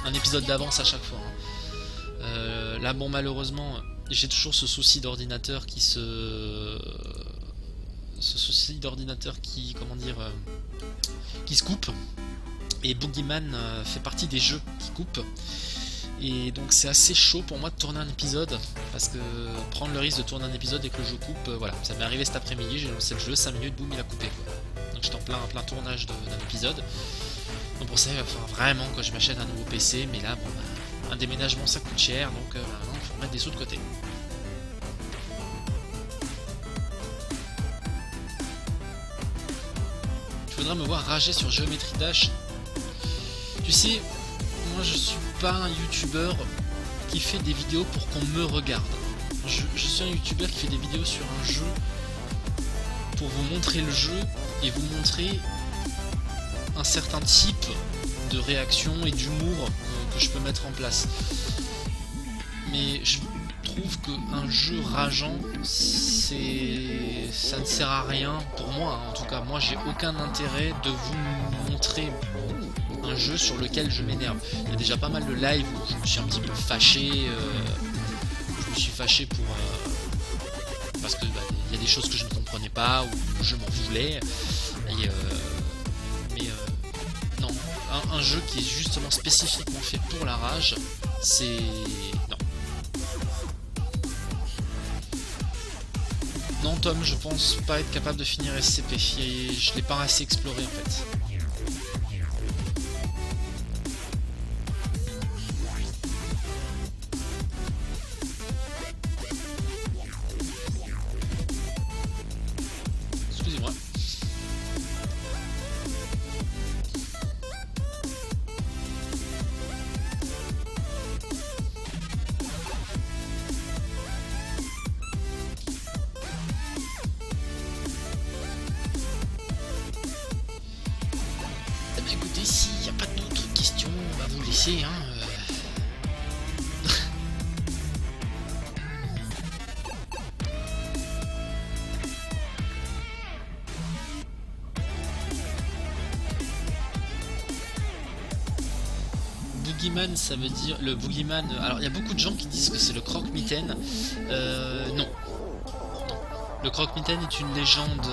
un épisode d'avance à chaque fois. Là bon malheureusement, j'ai toujours ce souci d'ordinateur qui se coupe, et Boogeyman fait partie des jeux qui coupent. Et donc c'est assez chaud pour moi de tourner un épisode, parce que prendre le risque de tourner un épisode et que le jeu coupe, voilà, ça m'est arrivé cet après-midi, j'ai lancé le jeu, 5 minutes, boum, il a coupé. Donc j'étais en plein tournage d'un épisode. Donc pour ça il va falloir vraiment que je m'achète un nouveau PC, mais là, bon, un déménagement ça coûte cher, donc il faut mettre des sous de côté. Tu voudrais me voir rager sur Geometry Dash? Tu sais, moi je suis pas un youtubeur qui fait des vidéos pour qu'on me regarde. Je suis un youtubeur qui fait des vidéos sur un jeu pour vous montrer le jeu et vous montrer un certain type de réaction et d'humour que je peux mettre en place. Mais je trouve qu'un jeu rageant, ça ne sert à rien pour moi, hein. En tout cas moi j'ai aucun intérêt de vous montrer un jeu sur lequel je m'énerve. Il y a déjà pas mal de live où je me suis un petit peu fâché, parce que il y a des choses que je ne comprenais pas ou je m'en voulais non, un jeu qui est justement spécifiquement fait pour la rage, c'est non Tom, je pense pas être capable de finir SCP, je l'ai pas assez exploré en fait. Excusez-moi. Eh bien écoutez, s'il n'y a pas d'autres questions, on va vous laisser, hein. Boogeyman, ça veut dire le Boogeyman. Alors il y a beaucoup de gens qui disent que c'est le croque-mitaine. Non. Le croque-mitaine est une légende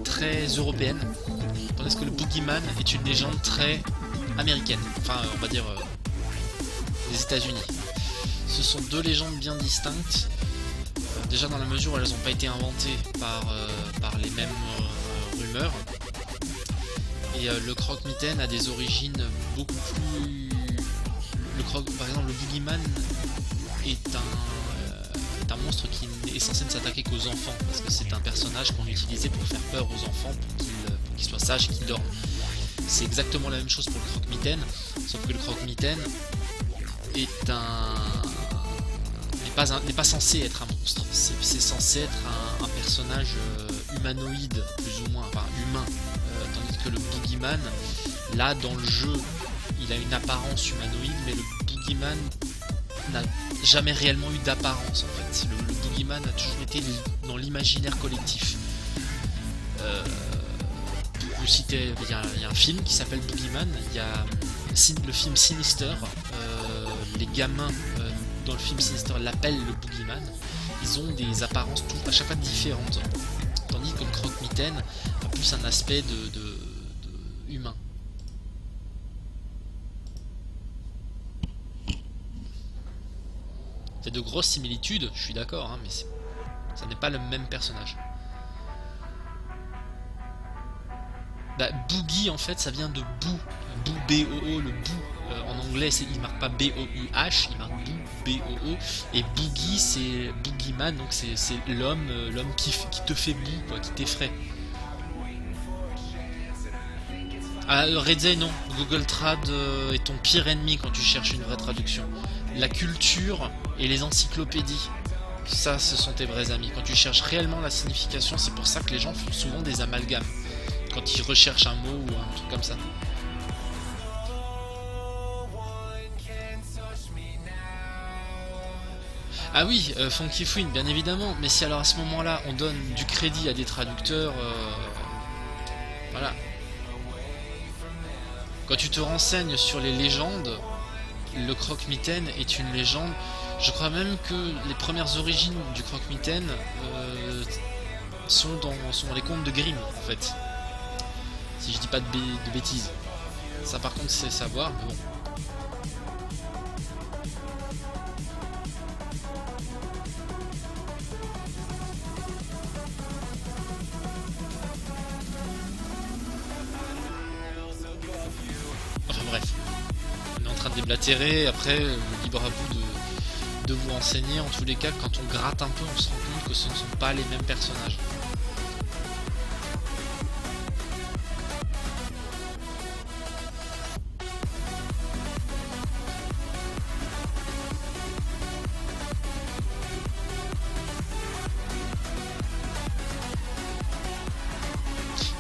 très européenne, tandis que le Boogeyman est une légende très américaine. Enfin, on va dire des États-Unis. Ce sont deux légendes bien distinctes. Déjà dans la mesure où elles n'ont pas été inventées par les mêmes rumeurs. Et le croque-mitaine a des origines beaucoup plus... Par exemple, le Boogeyman est un monstre qui est censé ne s'attaquer qu'aux enfants, parce que c'est un personnage qu'on utilisait pour faire peur aux enfants, pour qu'ils soient sages et qu'ils dorment. C'est exactement la même chose pour le croque-mitaine, sauf que le croque-mitaine est n'est pas censé être un monstre, c'est censé être un personnage humanoïde, plus ou moins, enfin humain, tandis que le boogeyman, là dans le jeu, il a une apparence humanoïde, mais le boogeyman n'a jamais réellement eu d'apparence en fait. Le boogeyman a toujours été dans l'imaginaire collectif. Pour vous citer, il y a un film qui s'appelle Boogeyman, il y a le film Sinister, les gamins dans le film Sinister l'appellent le Boogeyman, ils ont des apparences à chaque fois différentes, tandis que le croque-mitaine a plus un aspect de humain. Il y a de grosses similitudes, je suis d'accord, hein, mais ça n'est pas le même personnage. Bah, Boogie en fait ça vient de Boo, B-O-O, le Boo. En anglais il marque pas B-O-U-H, il marque Boo, B-O-O. Et Boogie c'est Boogeyman, donc c'est l'homme qui te fait boue, quoi, qui t'effraie. Ah, Redzay, non, Google Trad est ton pire ennemi quand tu cherches une vraie traduction. La culture et les encyclopédies, ça ce sont tes vrais amis. Quand tu cherches réellement la signification, c'est pour ça que les gens font souvent des amalgames quand ils recherchent un mot ou un truc comme ça. Ah oui, Funky Fouine, bien évidemment, mais si alors à ce moment-là on donne du crédit à des traducteurs, voilà. Quand tu te renseignes sur les légendes, le croque-mitaine est une légende. Je crois même que les premières origines du croque-mitaine sont dans les contes de Grimm, en fait. Si je dis pas de bêtises. Ça par contre c'est savoir, mais bon. Enfin bref. On est en train de déblatérer, après libre à vous de vous renseigner. En tous les cas, quand on gratte un peu, on se rend compte que ce ne sont pas les mêmes personnages.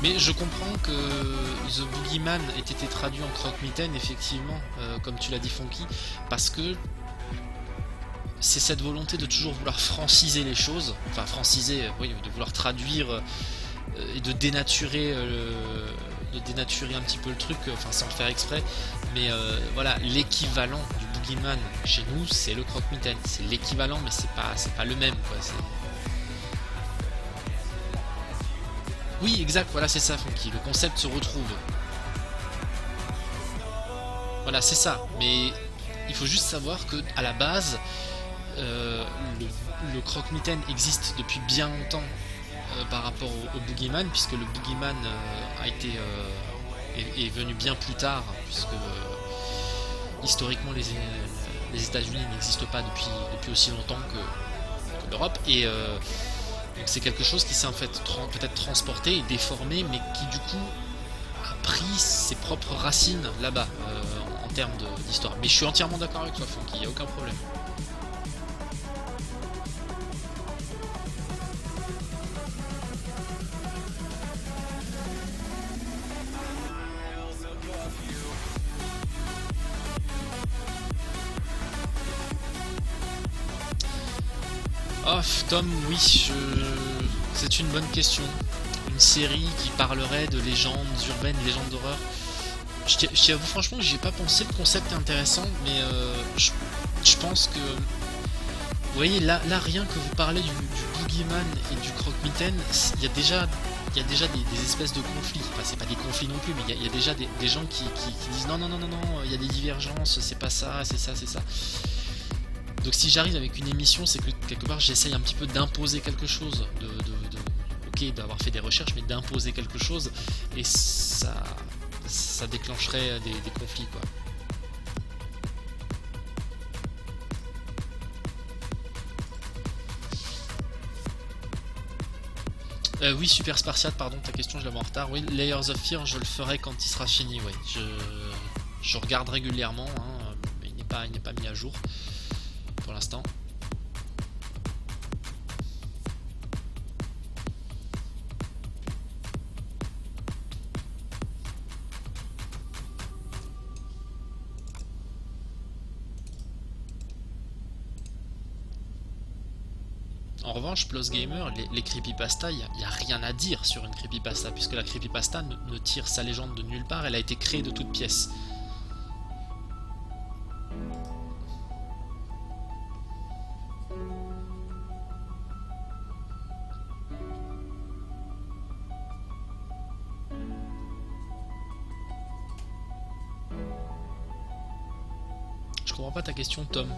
Mais je comprends que The Boogeyman ait été traduit en croque-mitaine, effectivement, comme tu l'as dit Funky, parce que c'est cette volonté de toujours vouloir franciser les choses, enfin franciser, oui, de vouloir traduire et de dénaturer un petit peu le truc, enfin sans le faire exprès, mais voilà, l'équivalent du Boogeyman chez nous, c'est le croque-mitaine, c'est l'équivalent, mais c'est pas le même, quoi. Oui, exact, voilà, c'est ça, Funky, le concept se retrouve. Voilà, c'est ça, mais il faut juste savoir que à la base, le croque-mitaine existe depuis bien longtemps par rapport au Boogeyman, puisque le Boogeyman est venu bien plus tard, puisque historiquement les États-Unis n'existent pas depuis aussi longtemps que l'Europe, et donc c'est quelque chose qui s'est en fait peut-être transporté et déformé, mais qui du coup a pris ses propres racines là-bas en termes d'histoire. Mais je suis entièrement d'accord avec toi, Funky, il n'y a aucun problème. Oh, Tom, oui, c'est une bonne question. Une série qui parlerait de légendes urbaines, légendes d'horreur. Je t'avoue franchement que j'y ai pas pensé, le concept est intéressant, mais je pense que... Vous voyez, là rien que vous parlez du Boogeyman et du croque-mitaine, il y a déjà des espèces de conflits. Enfin, c'est pas des conflits non plus, mais il y a déjà des gens qui disent non, il y a des divergences, c'est pas ça, c'est ça, c'est ça. Donc si j'arrive avec une émission, c'est que quelque part j'essaye un petit peu d'imposer quelque chose, ok, d'avoir fait des recherches, mais d'imposer quelque chose, et ça déclencherait des conflits, quoi. Oui, Super Spartiate, pardon, ta question, je l'avais en retard. Oui, Layers of Fear, je le ferai quand il sera fini, oui. Je regarde régulièrement, hein, mais il n'est pas mis à jour pour l'instant. En revanche, Plus Gamer, les creepypasta, il n'y a rien à dire sur une creepypasta, puisque la creepypasta ne tire sa légende de nulle part, elle a été créée de toutes pièces. Je comprends pas ta question, Tom.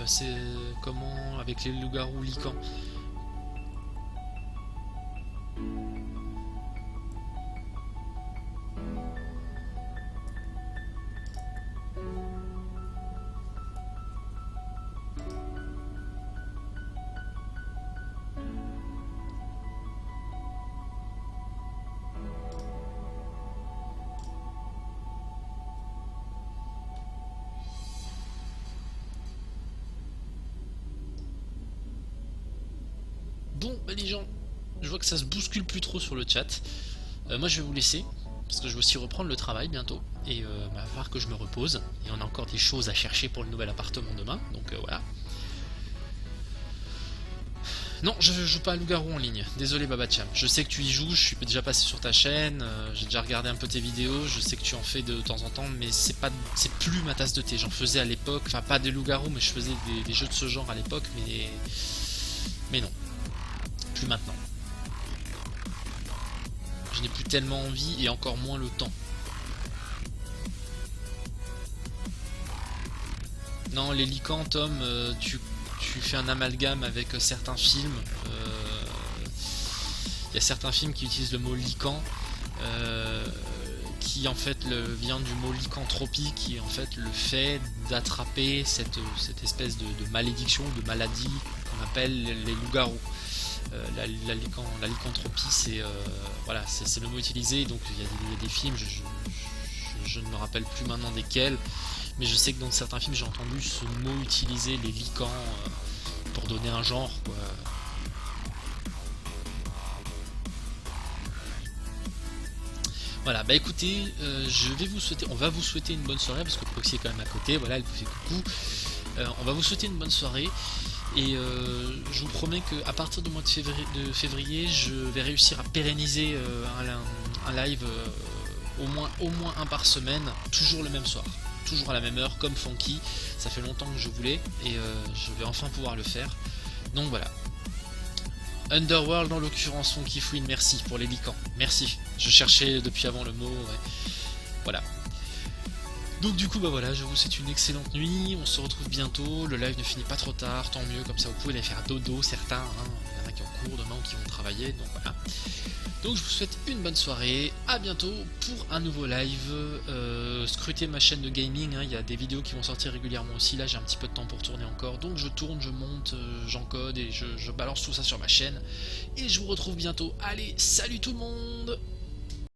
C'est comment avec les loups-garous licans? Bon, bah les gens, je vois que ça se bouscule plus trop sur le chat. Moi je vais vous laisser, parce que je vais aussi reprendre le travail bientôt. Et il va falloir que je me repose. Et on a encore des choses à chercher pour le nouvel appartement demain, donc voilà. Non, je joue pas à loup-garou en ligne. Désolé Babacham. Je sais que tu y joues, je suis déjà passé sur ta chaîne, j'ai déjà regardé un peu tes vidéos, je sais que tu en fais de temps en temps, mais c'est plus ma tasse de thé. J'en faisais à l'époque, enfin pas des loups-garous, mais je faisais des jeux de ce genre à l'époque, mais non. Plus maintenant. Je n'ai plus tellement envie et encore moins le temps. Non, les licans, Tom, tu fais un amalgame avec certains films. Il y a certains films qui utilisent le mot lican, qui en fait vient du mot lycanthropie, qui est en fait le fait d'attraper cette espèce de malédiction, de maladie qu'on appelle les loups-garous. La lycanthropie, c'est voilà, c'est le mot utilisé. Donc il y a des films, je ne me rappelle plus maintenant desquels, mais je sais que dans certains films j'ai entendu ce mot utilisé, les licans, pour donner un genre, quoi. Voilà, bah écoutez, on va vous souhaiter une bonne soirée, parce que Proxy est quand même à côté, voilà, elle vous fait coucou. On va vous souhaiter une bonne soirée. Et je vous promets qu'à partir du mois de février, je vais réussir à pérenniser un live au moins un par semaine, toujours le même soir, toujours à la même heure, comme Funky. Ça fait longtemps que je voulais et je vais enfin pouvoir le faire. Donc voilà. Underworld en l'occurrence, Funky Fouine, merci pour les licans. Merci. Je cherchais depuis avant le mot. Ouais. Voilà. Donc du coup bah voilà, je vous souhaite une excellente nuit, on se retrouve bientôt, le live ne finit pas trop tard, tant mieux, comme ça vous pouvez aller faire dodo, certains, hein, il y en a qui ont cours demain ou qui vont travailler, donc voilà. Donc je vous souhaite une bonne soirée, à bientôt pour un nouveau live, scrutez ma chaîne de gaming, hein, il y a des vidéos qui vont sortir régulièrement aussi, là j'ai un petit peu de temps pour tourner encore, donc je tourne, je monte, j'encode et je balance tout ça sur ma chaîne, et je vous retrouve bientôt, allez, salut tout le monde!